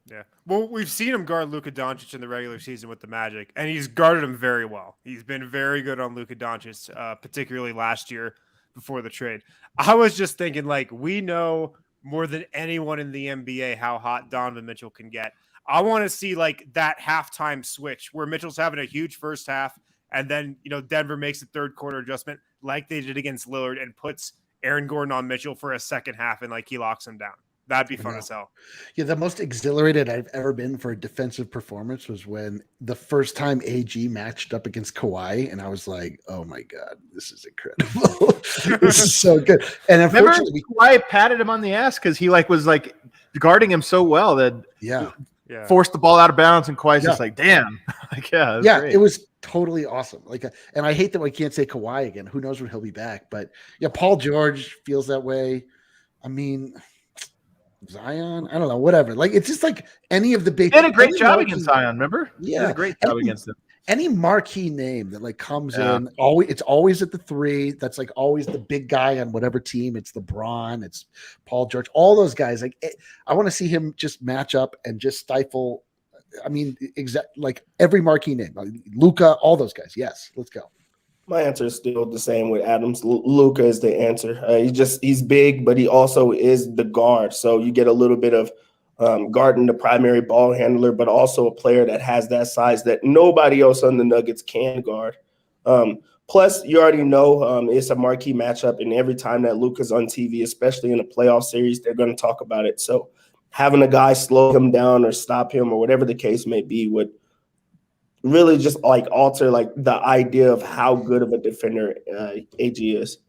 Yeah. Well, we've seen him guard Luka Doncic in the regular season with the Magic, and he's guarded him very well. He's been very good on Luka Doncic, particularly last year before the trade. I was just thinking, like, we know more than anyone in the NBA how hot Donovan Mitchell can get. I want to see, like, that halftime switch where Mitchell's having a huge first half, and then, Denver makes a third quarter adjustment like they did against Lillard and puts Aaron Gordon on Mitchell for a second half, and, like, he locks him down. That'd be fun as hell. Yeah, the most exhilarated I've ever been for a defensive performance was when the first time AG matched up against Kawhi, and I was like, "Oh my god, this is incredible! This is so good." And unfortunately, Kawhi patted him on the ass because he was guarding him so well that forced the ball out of bounds, and Kawhi's just like, "Damn!" Great. It was totally awesome. And I hate that we can't say Kawhi again. Who knows when he'll be back? But yeah, Paul George feels that way. I mean, Zion, I don't know, whatever. It's just like any of the big. He did a great job against Zion. Remember? Yeah, he did a great job against him. Any marquee name that comes in, it's always at the 3. That's always the big guy on whatever team. It's LeBron, it's Paul George, all those guys. I want to see him just match up and just stifle. I mean, every marquee name, Luka, all those guys. Yes, let's go. My answer is still the same with Adams. Luka is the answer. He's big, but he also is the guard. So you get a little bit of guarding the primary ball handler, but also a player that has that size that nobody else on the Nuggets can guard. Plus, you already know it's a marquee matchup, and every time that Luka's on TV, especially in a playoff series, they're going to talk about it. So having a guy slow him down or stop him or whatever the case may be would really just alter the idea of how good of a defender AG is.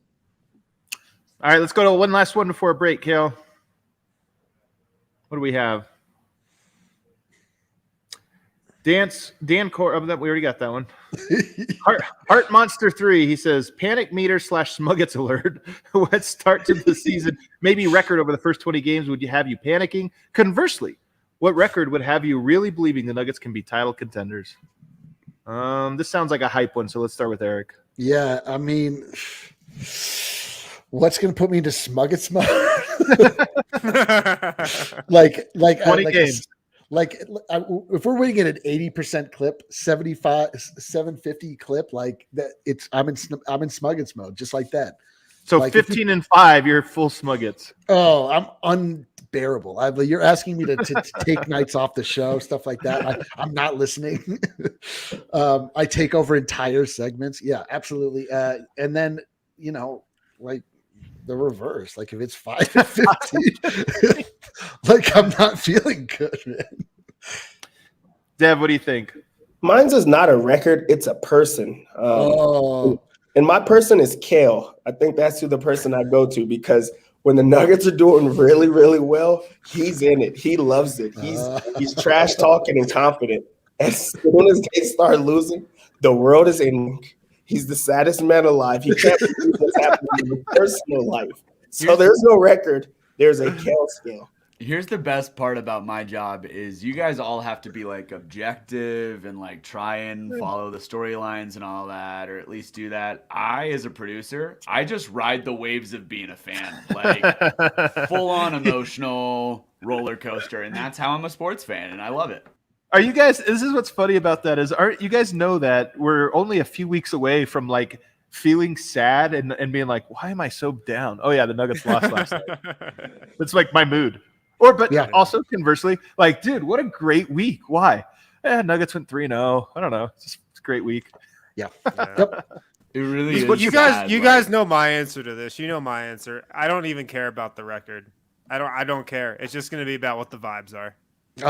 All right, let's go to one last one before a break, Kale. What do we have? Dan Core. We already got that one. Heart Monster 3. He says, "Panic meter / Smuggets alert. What start to the season? Maybe record over the first 20 games would you have you panicking? Conversely, what record would have you really believing the Nuggets can be title contenders?" This sounds like a hype one, so let's start with Eric. Yeah, I mean, what's going to put me into Smuggets mode? 20 games. If we're waiting at an 80% clip, 750 clip, I'm in Smuggets mode, just like that. So 15-5, you're full Smuggets. Oh, I'm unbearable. You're asking me to take nights off the show, stuff like that. I'm not listening. I take over entire segments. Yeah, absolutely. And then, the reverse. Like if it's 5-15, like I'm not feeling good, man. Dev, what do you think? Mine's is not a record; it's a person. And my person is Kale. I think that's who the person I go to, because when the Nuggets are doing really, really well, he's in it. He loves it. He's trash talking and confident. As soon as they start losing, the world is in. He's the saddest man alive. He can't believe what's happening in his personal life. So there's no record. There's a Kale scale. Here's the best part about my job is you guys all have to be like objective and like try and follow the storylines and all that, or at least do that. I, as a producer, I just ride the waves of being a fan, like full on emotional roller coaster. And that's how I'm a sports fan. And I love it. Are you guys, this is what's funny about that is, aren't you guys know that we're only a few weeks away from like feeling sad and being like, why am I so down? Oh yeah, the Nuggets lost last night. It's like my mood. Also conversely, like, dude, what a great week. Why? Nuggets went 3-0. I don't know. It's a great week. Yeah. Yep. It really is. You guys know my answer to this. You know my answer. I don't even care about the record. I don't care. It's just going to be about what the vibes are. It's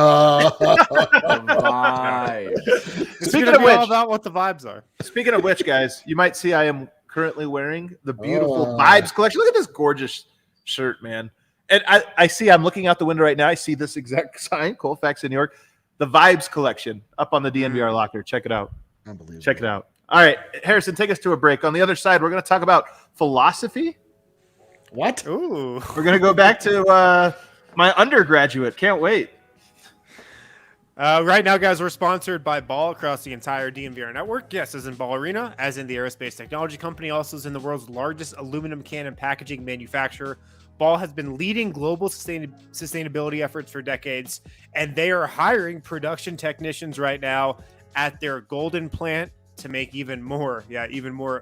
going to be all about what the vibes are. Speaking of which, guys, you might see I am currently wearing the beautiful Vibes collection. Look at this gorgeous shirt, man. And I see, I'm looking out the window right now. I see this exact sign, Colfax in New York, the Vibes collection up on the DNVR Locker. Check it out. Unbelievable. Check it out. All right, Harrison, take us to a break. On the other side, we're going to talk about philosophy. What? Ooh. We're going to go back to my undergraduate. Can't wait. Right now, guys, we're sponsored by Ball across the entire DNVR network. Yes, as in Ball Arena, as in the aerospace technology company, also as in the world's largest aluminum can and packaging manufacturer. Ball has been leading global sustainability efforts for decades, and they are hiring production technicians right now at their Golden plant to make even more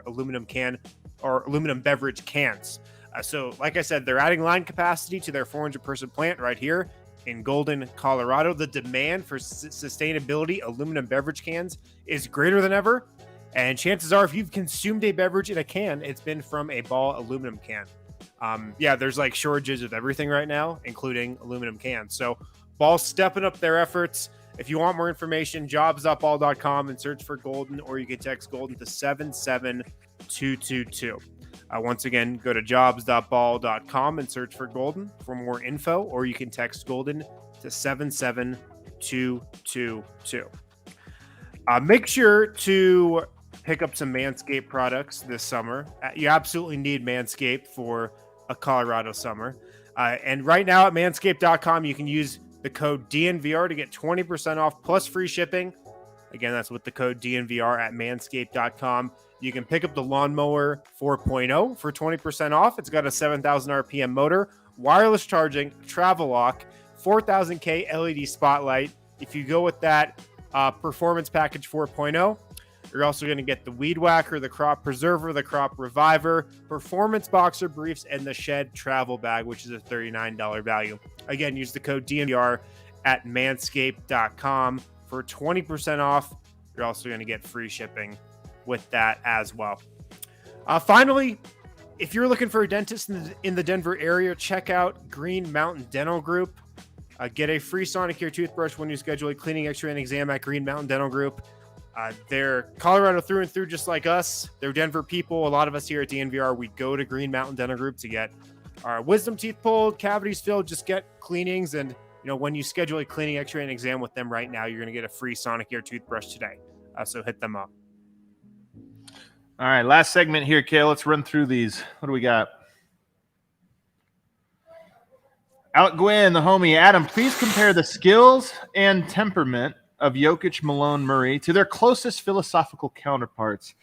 aluminum can or aluminum beverage cans. So, like I said, they're adding line capacity to their 400-person plant right here in Golden, Colorado. The demand for sustainability aluminum beverage cans is greater than ever, and chances are, if you've consumed a beverage in a can, it's been from a Ball aluminum can. There's like shortages of everything right now, including aluminum cans. So Ball's stepping up their efforts. If you want more information, jobs.ball.com and search for Golden, or you can text Golden to 77222. Once again, go to jobs.ball.com and search for Golden for more info, or you can text Golden to 77222. Make sure to pick up some Manscaped products this summer. You absolutely need Manscaped for a Colorado summer. And right now at manscaped.com, you can use the code DNVR to get 20% off plus free shipping. Again, that's with the code DNVR at manscaped.com. You can pick up the Lawnmower 4.0 for 20% off. It's got a 7,000 RPM motor, wireless charging, travel lock, 4,000K LED spotlight. If you go with that Performance Package 4.0, you're also going to get the Weed Whacker, the Crop Preserver, the Crop Reviver, Performance Boxer Briefs, and the Shed Travel Bag, which is a $39 value. Again, use the code DNVR at manscaped.com for 20% off. You're also going to get free shipping with that as well. Finally, if you're looking for a dentist in the Denver area, check out Green Mountain Dental Group. Get a free Sonicare toothbrush when you schedule a cleaning, x-ray, and exam at Green Mountain Dental Group. They're Colorado through and through, just like us. They're Denver people. A lot of us here at DNVR, we go to Green Mountain Dental Group to get our wisdom teeth pulled, cavities filled, just get cleanings. And, when you schedule a cleaning, x-ray, and exam with them right now, you're going to get a free Sonicare toothbrush today. So hit them up. All right, last segment here, Kale. Let's run through these. What do we got? Alec Gwynn, the homie. Adam, please compare the skills and temperament of Jokic, Malone, Murray to their closest philosophical counterparts.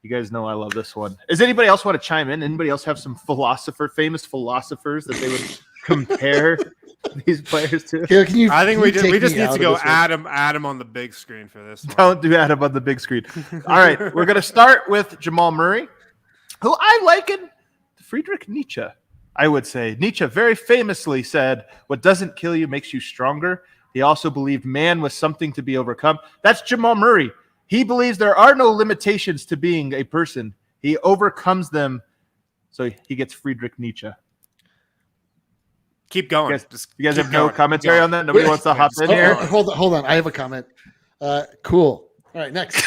You guys know I love this one. Does anybody else want to chime in? Anybody else have some famous philosophers that they would compare these players to? I think we just need to go Adam on the big screen for this one. Don't do Adam on the big screen. All right, we're going to start with Jamal Murray, who I liken to Friedrich Nietzsche, I would say. Nietzsche very famously said, "What doesn't kill you makes you stronger." He also believed man was something to be overcome. That's Jamal Murray. He believes there are no limitations to being a person. He overcomes them So he gets Friedrich Nietzsche. Keep going. You guys keep have no going. commentary on that? Nobody wants to hop in here? Hold on. I have a comment. Cool. All right, next.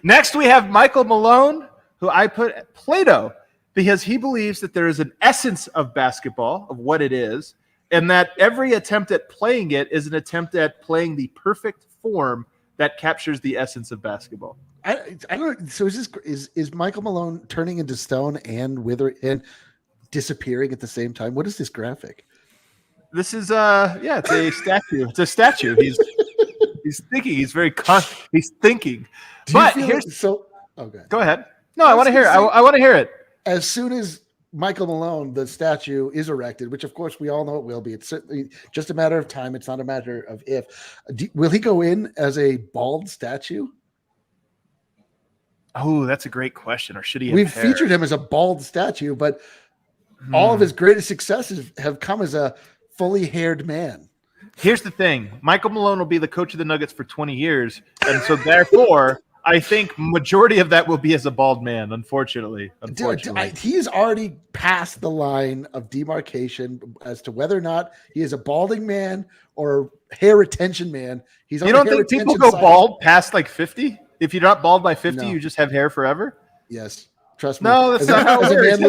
Next, we have Michael Malone, who I put at Plato, because he believes that there is an essence of basketball, of what it is, and that every attempt at playing it is an attempt at playing the perfect form that captures the essence of basketball. I don't. So is Michael Malone turning into stone and withering and disappearing at the same time? What is this graphic? This is it's a statue. It's a statue. He's thinking. He's he's thinking. But here's okay. Go ahead. No, I want to hear it. I want to hear it. As soon as Michael Malone, the statue, is erected, which of course we all know it will be. It's certainly just a matter of time. It's not a matter of if. Will he go in as a bald statue? Oh, that's a great question. Or should he have We've hair? featured him as a bald statue, but all of his greatest successes have come as a fully haired man. Here's the thing. Michael Malone will be the coach of the Nuggets for 20 years. And so therefore, I think majority of that will be as a bald man, unfortunately. He's already passed the line of demarcation as to whether or not he is a balding man or hair retention man. You don't think people go bald past like 50? If you're not bald by 50, you just have hair forever? Yes. Trust me. No, that's not how it works.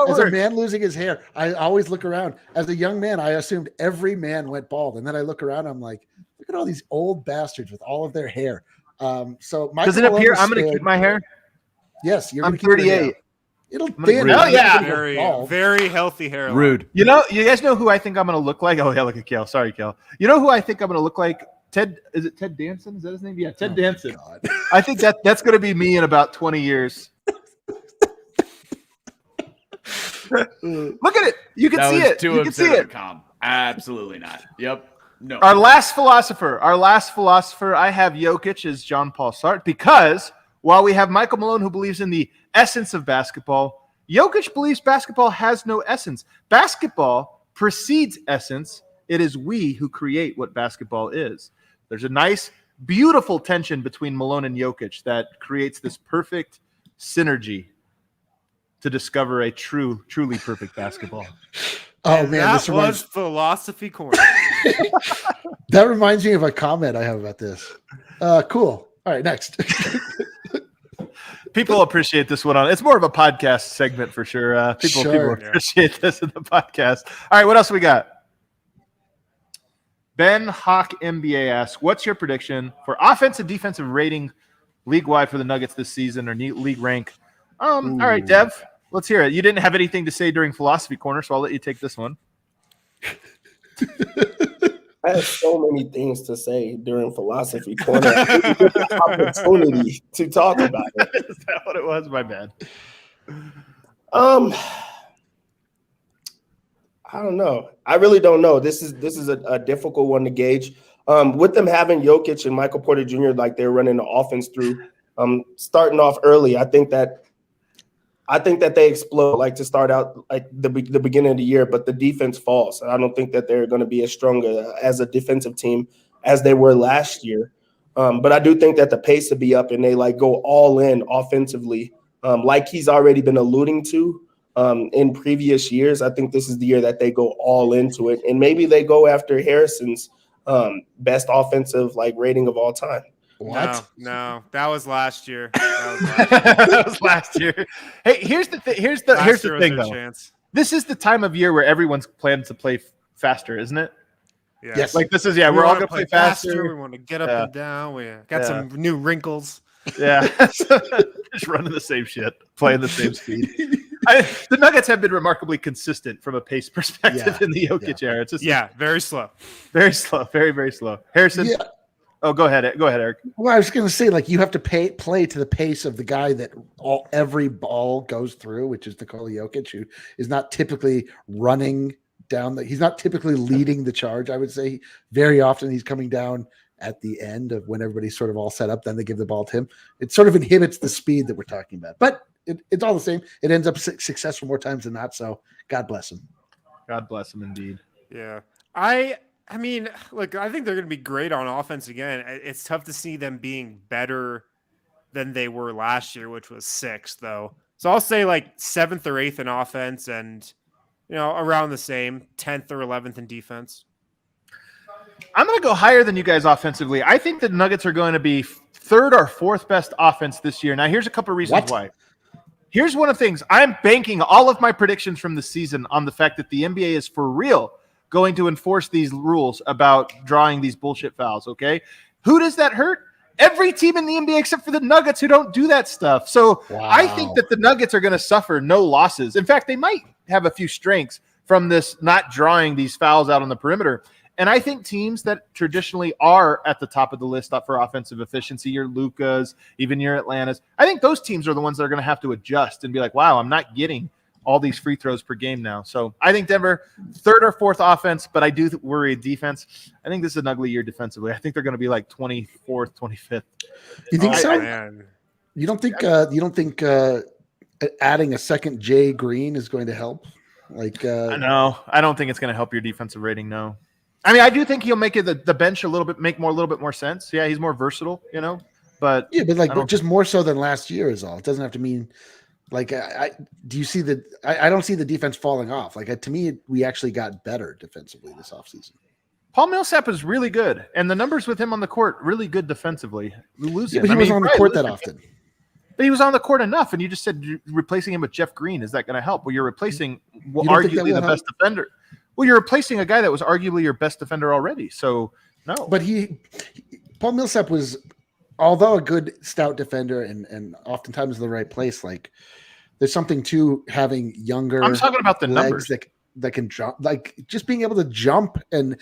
As a man losing his hair, I always look around. As a young man, I assumed every man went bald. And then I look around, I'm like, look at all these old bastards with all of their hair. So does it appear I'm going to keep my hair? Yes, I'm 38. It'll very, very healthy hair. Rude. You guys know who I think I'm going to look like? Oh, yeah, look at Kel. Sorry, Kel. You know who I think I'm going to look like? Is it Ted Danson? Is that his name? Yeah, Ted Danson. God. I think that's going to be me in about 20 years. Look at it. You can see it. You can see it. Absolutely not. Yep. No. Our last philosopher, I have Jokic as John Paul Sartre, because while we have Michael Malone who believes in the essence of basketball, Jokic believes basketball has no essence. Basketball precedes essence. It is we who create what basketball is. There's a nice, beautiful tension between Malone and Jokic that creates this perfect synergy to discover a truly perfect basketball. Oh, man. That was Philosophy Corner. That reminds me of a comment I have about this. Cool. All right, next. People appreciate this one. It's more of a podcast segment for sure. People appreciate this in the podcast. All right, what else we got? Ben Hawk NBA asks, what's your prediction for offensive defensive rating league-wide for the Nuggets this season, or league rank? All right, Dev, let's hear it. You didn't have anything to say during Philosophy Corner, so I'll let you take this one. I have so many things to say during Philosophy Corner. I didn't get the opportunity to talk about it. Is that what it was? My bad. I don't know. I really don't know. This is a difficult one to gauge. With them having Jokic and Michael Porter Jr. like they're running the offense through, starting off early, I think that they explode, like to start out like the beginning of the year, but the defense falls. I don't think that they're going to be as strong as a defensive team as they were last year. But I do think that the pace will be up and they like go all in offensively, like he's already been alluding to in previous years. I think this is the year that they go all into it, and maybe they go after Harrison's best offensive like rating of all time. What? No, that was last year. That was last year. Hey, here's the thing though. Chance. This is the time of year where everyone's planning to play faster, isn't it? Yeah. Yes. Like this is we're all gonna play faster. We want to get up and down. We got some new wrinkles. Yeah, just running the same shit, playing the same speed. The Nuggets have been remarkably consistent from a pace perspective in the Jokic era. It's just very slow, very slow, very very slow. Harrison. Yeah. Oh, go ahead, Eric. Well, I was going to say, like, you have to play to the pace of the guy that every ball goes through, which is Nikola Jokic, who is not typically running down. He's not typically leading the charge, I would say. Very often he's coming down at the end of when everybody's sort of all set up. Then they give the ball to him. It sort of inhibits the speed that we're talking about. But it's all the same. It ends up successful more times than not. So God bless him. God bless him indeed. Yeah. I mean, look, I think they're going to be great on offense again. It's tough to see them being better than they were last year, which was 6th, though. So I'll say like 7th or 8th in offense and, around the same 10th or 11th in defense. I'm going to go higher than you guys offensively. I think the Nuggets are going to be 3rd or 4th best offense this year. Now, here's a couple of reasons why. Here's one of the things. I'm banking all of my predictions from the season on the fact that the NBA is for real going to enforce these rules about drawing these bullshit fouls, okay? Who does that hurt? Every team in the NBA except for the Nuggets who don't do that stuff. So I think that the Nuggets are going to suffer no losses. In fact, they might have a few strengths from this not drawing these fouls out on the perimeter. And I think teams that traditionally are at the top of the list for offensive efficiency, your Lucas, even your Atlantas, I think those teams are the ones that are going to have to adjust and be like, wow, I'm not getting all these free throws per game now. So I think Denver 3rd or 4th offense, but I do worry defense. I think this is an ugly year defensively. I think they're going to be like 24th, 25th. You think so? Man. You don't think adding a second Jay Green is going to help? No, I don't think it's going to help your defensive rating. No, I mean, I do think he'll make it the bench a little bit more sense. Yeah, he's more versatile, but but just more so than last year is all. It doesn't have to mean. Do you see I don't see the defense falling off. To me, we actually got better defensively this offseason. Paul Millsap is really good, and the numbers with him on the court really good defensively. We lose him. But he wasn't on the court that often. But he was on the court enough, and you just said replacing him with Jeff Green. Is that going to help? Well, you're replacing arguably the best defender. Well, you're replacing a guy that was arguably your best defender already. So no. But Paul Millsap was, although a good stout defender and oftentimes in the right place, there's something to having younger. I'm talking about the numbers that can jump, just being able to jump and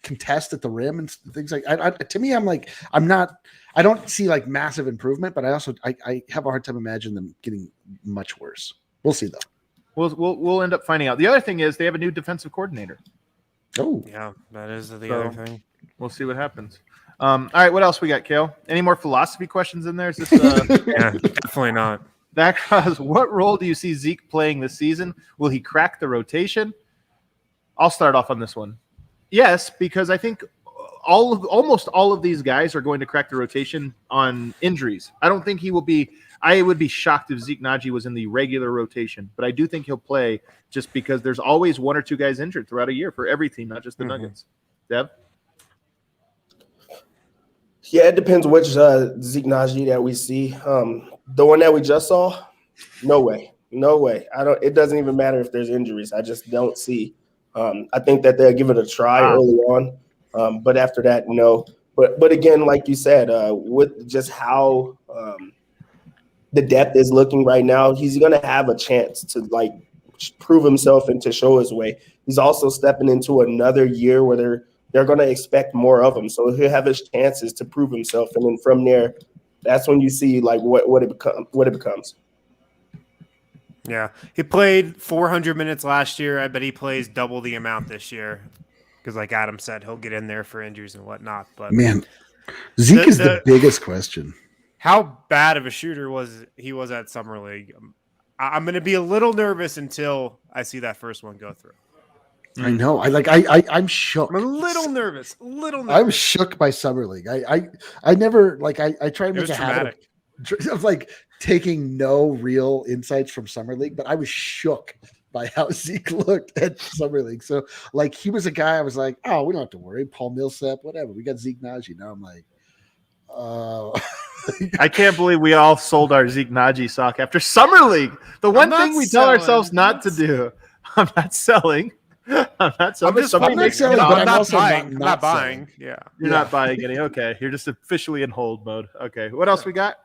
contest at the rim and things like. To me, I don't see massive improvement, but I have a hard time imagining them getting much worse. We'll see though. We'll end up finding out. The other thing is they have a new defensive coordinator. Oh yeah, that is the other thing. We'll see what happens. All right, what else we got, Kale? Any more philosophy questions in there? Is this, yeah, definitely not. What role do you see Zeke playing this season? Will he crack the rotation? I'll start off on this one. Yes, because I think almost all of these guys are going to crack the rotation on injuries. I don't think he will be. I would be shocked if Zeke Naji was in the regular rotation, but I do think he'll play just because there's always 1 or 2 guys injured throughout a year for every team, not just the Nuggets. Dev? Yeah, it depends which Zeke Naji that we see. The one that we just saw, no way. It doesn't even matter if there's injuries. I just don't see. I think that they'll give it a try early on, but after that, no. But again, like you said, with just how the depth is looking right now, he's going to have a chance to prove himself and to show his way. He's also stepping into another year where they're going to expect more of him. So he'll have his chances to prove himself. And then from there, that's when you see what it becomes. Yeah. He played 400 minutes last year. I bet he plays double the amount this year. Because like Adam said, he'll get in there for injuries and whatnot. But man, Zeke is the biggest question. How bad of a shooter was he at Summer League? I'm going to be a little nervous until I see that first one go through. I know. I'm shook. I'm a little nervous. I'm shook by Summer League. I never I try to make a habit of taking no real insights from Summer League, but I was shook by how Zeke looked at Summer League. So he was a guy I was like, oh, we don't have to worry. Paul Millsap, whatever. We got Zeke Naji. Now I'm like, oh. I can't believe we all sold our Zeke Naji sock after Summer League. The one thing we tell ourselves not to do. I'm not selling. I'm not selling. I'm not buying. Yeah. You're not buying any. Okay. You're just officially in hold mode. Okay. What else we got?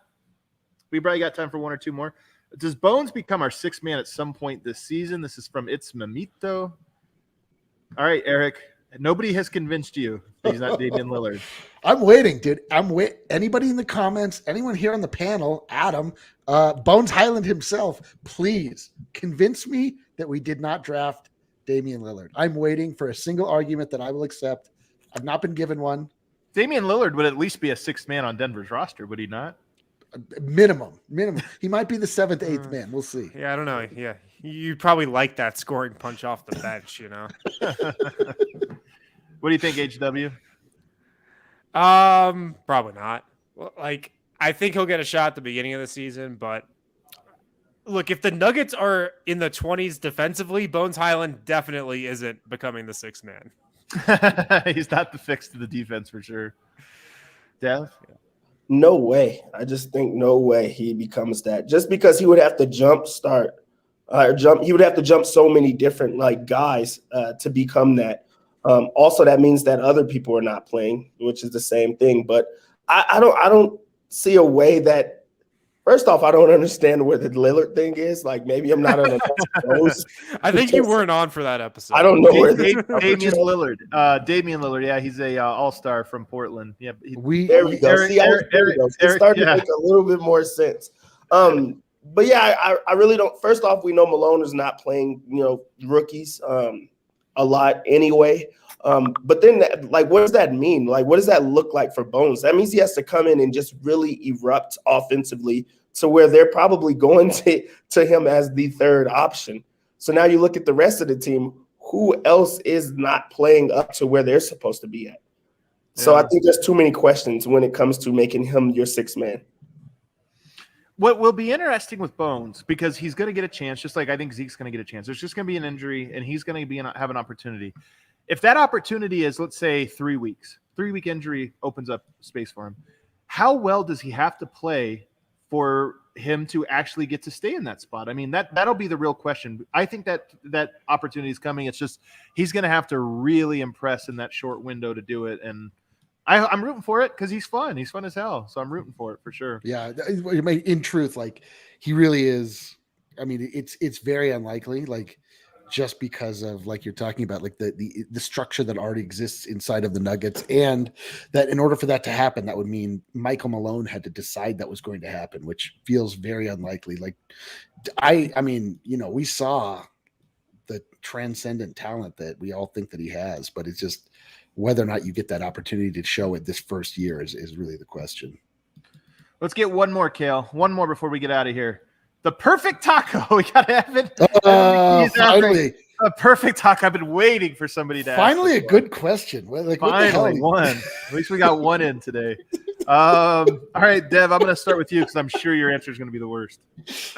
We probably got time for 1 or 2 more. Does Bones become our 6th man at some point this season? This is from It's Mamito. All right, Eric. Nobody has convinced you that he's not Damian Lillard. I'm waiting, dude. Anybody in the comments, anyone here on the panel, Adam, Bones Highland himself, please convince me that we did not draft Damian Lillard. I'm waiting for a single argument that I will accept. I've not been given one. Damian Lillard would at least be a 6th man on Denver's roster, would he not? Minimum. He might be the 7th, 8th man. We'll see. Yeah, I don't know. Yeah, you'd probably like that scoring punch off the bench, What do you think, HW? Probably not. Well, I think he'll get a shot at the beginning of the season, but Look, if the Nuggets are in the 20s defensively, Bones Highland definitely isn't becoming the sixth man. He's not the fix to the defense for sure. Dev? No way. I just think no way he becomes that. Just because he would have to he would have to jump so many different guys to become that. Also, that means that other people are not playing, which is the same thing. But I don't see a way that. First off, I don't understand where the Lillard thing is. Like, maybe I'm not on those. I think you weren't on for that episode. I don't know where Damian Lillard. Damian Lillard. Yeah, he's a all-star from Portland. Yeah, there we go. It started to make a little bit more sense. But yeah, I really don't. First off, we know Malone is not playing, rookies a lot anyway. But then, what does that mean? What does that look like for Bones? That means he has to come in and just really erupt offensively to where they're probably going to him as the third option. So now you look at the rest of the team. Who else is not playing up to where they're supposed to be at? Yeah. So I think there's too many questions when it comes to making him your sixth man. What will be interesting with Bones, because he's going to get a chance, just like I think Zeke's going to get a chance. There's just going to be an injury, and he's going to have an opportunity. If that opportunity is, let's say, 3 weeks, 3-week injury opens up space for him, how well does he have to play for him to actually get to stay in that spot? I mean, that'll be the real question. I think that opportunity is coming. It's just he's going to have to really impress in that short window to do it, and I'm rooting for it because he's fun. He's fun as hell, so I'm rooting for it for sure. Yeah, in truth, he really is. I mean, it's very unlikely, just because of you're talking about the structure that already exists inside of the Nuggets, and that in order for that to happen, that would mean Michael Malone had to decide that was going to happen, which feels very unlikely. I mean, we saw the transcendent talent that we all think that he has, but it's just whether or not you get that opportunity to show it this first year is really the question. Let's get one more, Kale. One more before we get out of here. The perfect taco. We got to have it. Finally. A perfect taco. I've been waiting for somebody to finally ask. A good question. Finally one. At least we got one in today. All right, Dev, I'm going to start with you because I'm sure your answer is going to be the worst.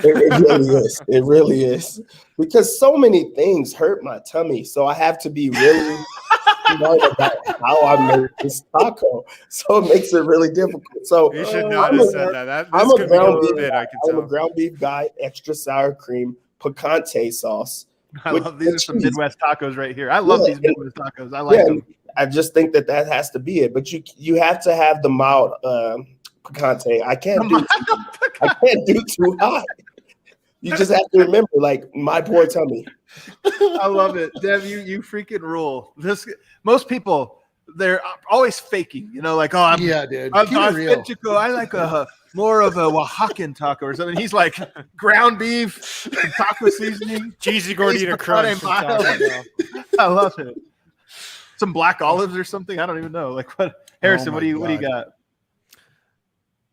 It really is. It really is. Because so many things hurt my tummy. So I have to be really smart about how I make this taco. So it makes it really difficult. So you should not have said that. I'm a ground beef guy, extra sour cream, picante sauce. I love these are some Midwest tacos right here. I love these Midwest tacos. I like them. I just think that has to be it. But you have to have the mild picante. I can't do too hot. You just have to remember, my poor tummy. I love it, Dev. You freaking rule. Most people, they're always faking. dude. I'm Mexico. I like more of a Oaxacan taco or something. He's like ground beef, taco seasoning, cheesy gordita crunch. I love it. Some black olives or something. I don't even know. What? Harrison, what do you got?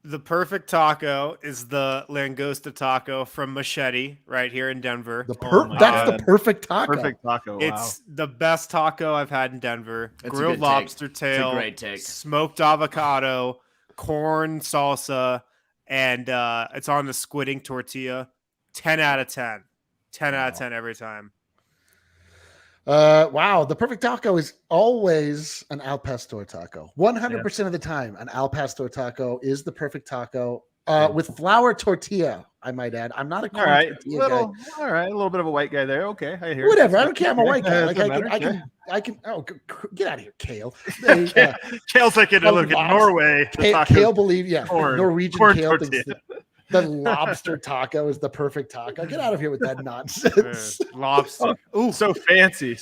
The perfect taco is the langosta taco from Machete right here in Denver. That's the perfect taco. Perfect taco. Wow. It's the best taco I've had in Denver. It's grilled lobster tail, it's a great take. Smoked avocado, corn salsa, and it's on the squid ink tortilla. 10 out of 10. 10 out of 10 every time. Wow, the perfect taco is always an al pastor taco. 100% of the time, an al pastor taco is the perfect taco with flour tortilla, I might add. I'm not a corn tortilla guy. All right, a little bit of a white guy there. Okay, I hear. Whatever, I don't care. I'm a white guy. I can. Oh, get out of here, Kale. Kale's like in Norway. Kale believe, Norwegian corn Kale tortilla. thinks the lobster taco is the perfect taco. Get out of here with that nonsense. Lobster. Ooh, so fancy.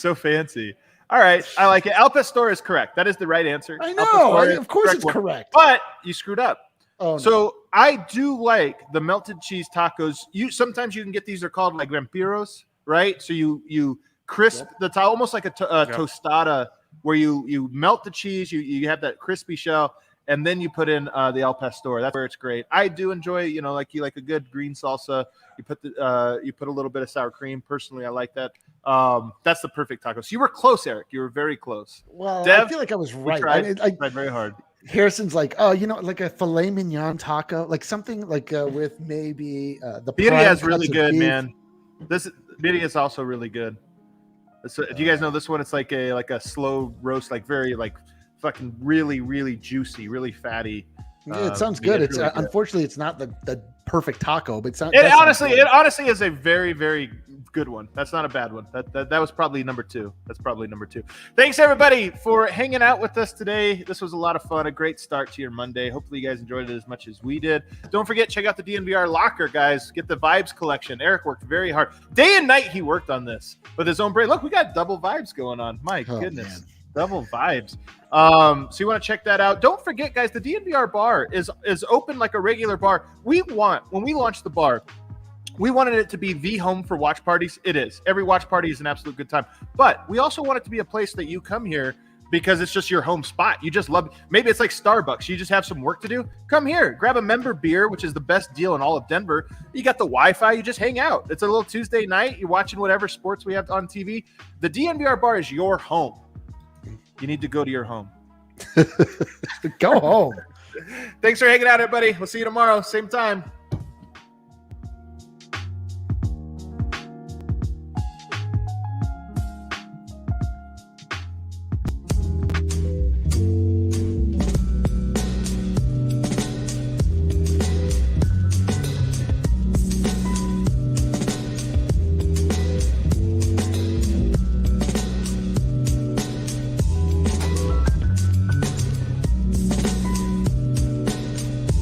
All right, I like it. Al pastor is correct. That is the right answer. I know. Of course it's correct. But you screwed up. Oh, no. So I do like the melted cheese tacos. Sometimes you can get these. They're called vampiros, right? So you crisp the taco, almost like a tostada, where you melt the cheese. You have that crispy shell. And then you put in the al pastor. That's where it's great. I do enjoy, you like a good green salsa. You put a little bit of sour cream. Personally, I like that. That's the perfect taco. So you were close, Eric. You were very close. Well, Dev, I feel like I was right. I tried very hard. Harrison's like, oh, like a filet mignon taco, like something like with maybe the Birria is prime really cuts of good, beef. man. This Birria is also really good. So, do you guys know this one? It's like a slow roast, like very like fucking really, really juicy, really fatty. Yeah, it sounds yeah, good. it's It's really good. unfortunately it's not the perfect taco, but It honestly is a very, very good one. That's not a bad one. That was probably number 2. That's probably number 2. Thanks everybody for hanging out with us today. This was a lot of fun. A great start to your Monday. Hopefully you guys enjoyed it as much as we did. Don't forget, check out the DNVR Locker, guys. Get the Vibes collection. Eric worked very hard. Day and night he worked on this with his own brain. Look, we got double vibes going on. My goodness. Man. Double vibes. So you want to check that out. Don't forget, guys, the DNVR bar is open like a regular bar. When we launched the bar, we wanted it to be the home for watch parties. It is. Every watch party is an absolute good time. But we also want it to be a place that you come here because it's just your home spot. You just love, maybe it's like Starbucks. You just have some work to do. Come here, grab a member beer, which is the best deal in all of Denver. You got the Wi-Fi. You just hang out. It's a little Tuesday night. You're watching whatever sports we have on TV. The DNVR bar is your home. You need to go to your home. Go home. Thanks for hanging out, everybody. We'll see you tomorrow, same time.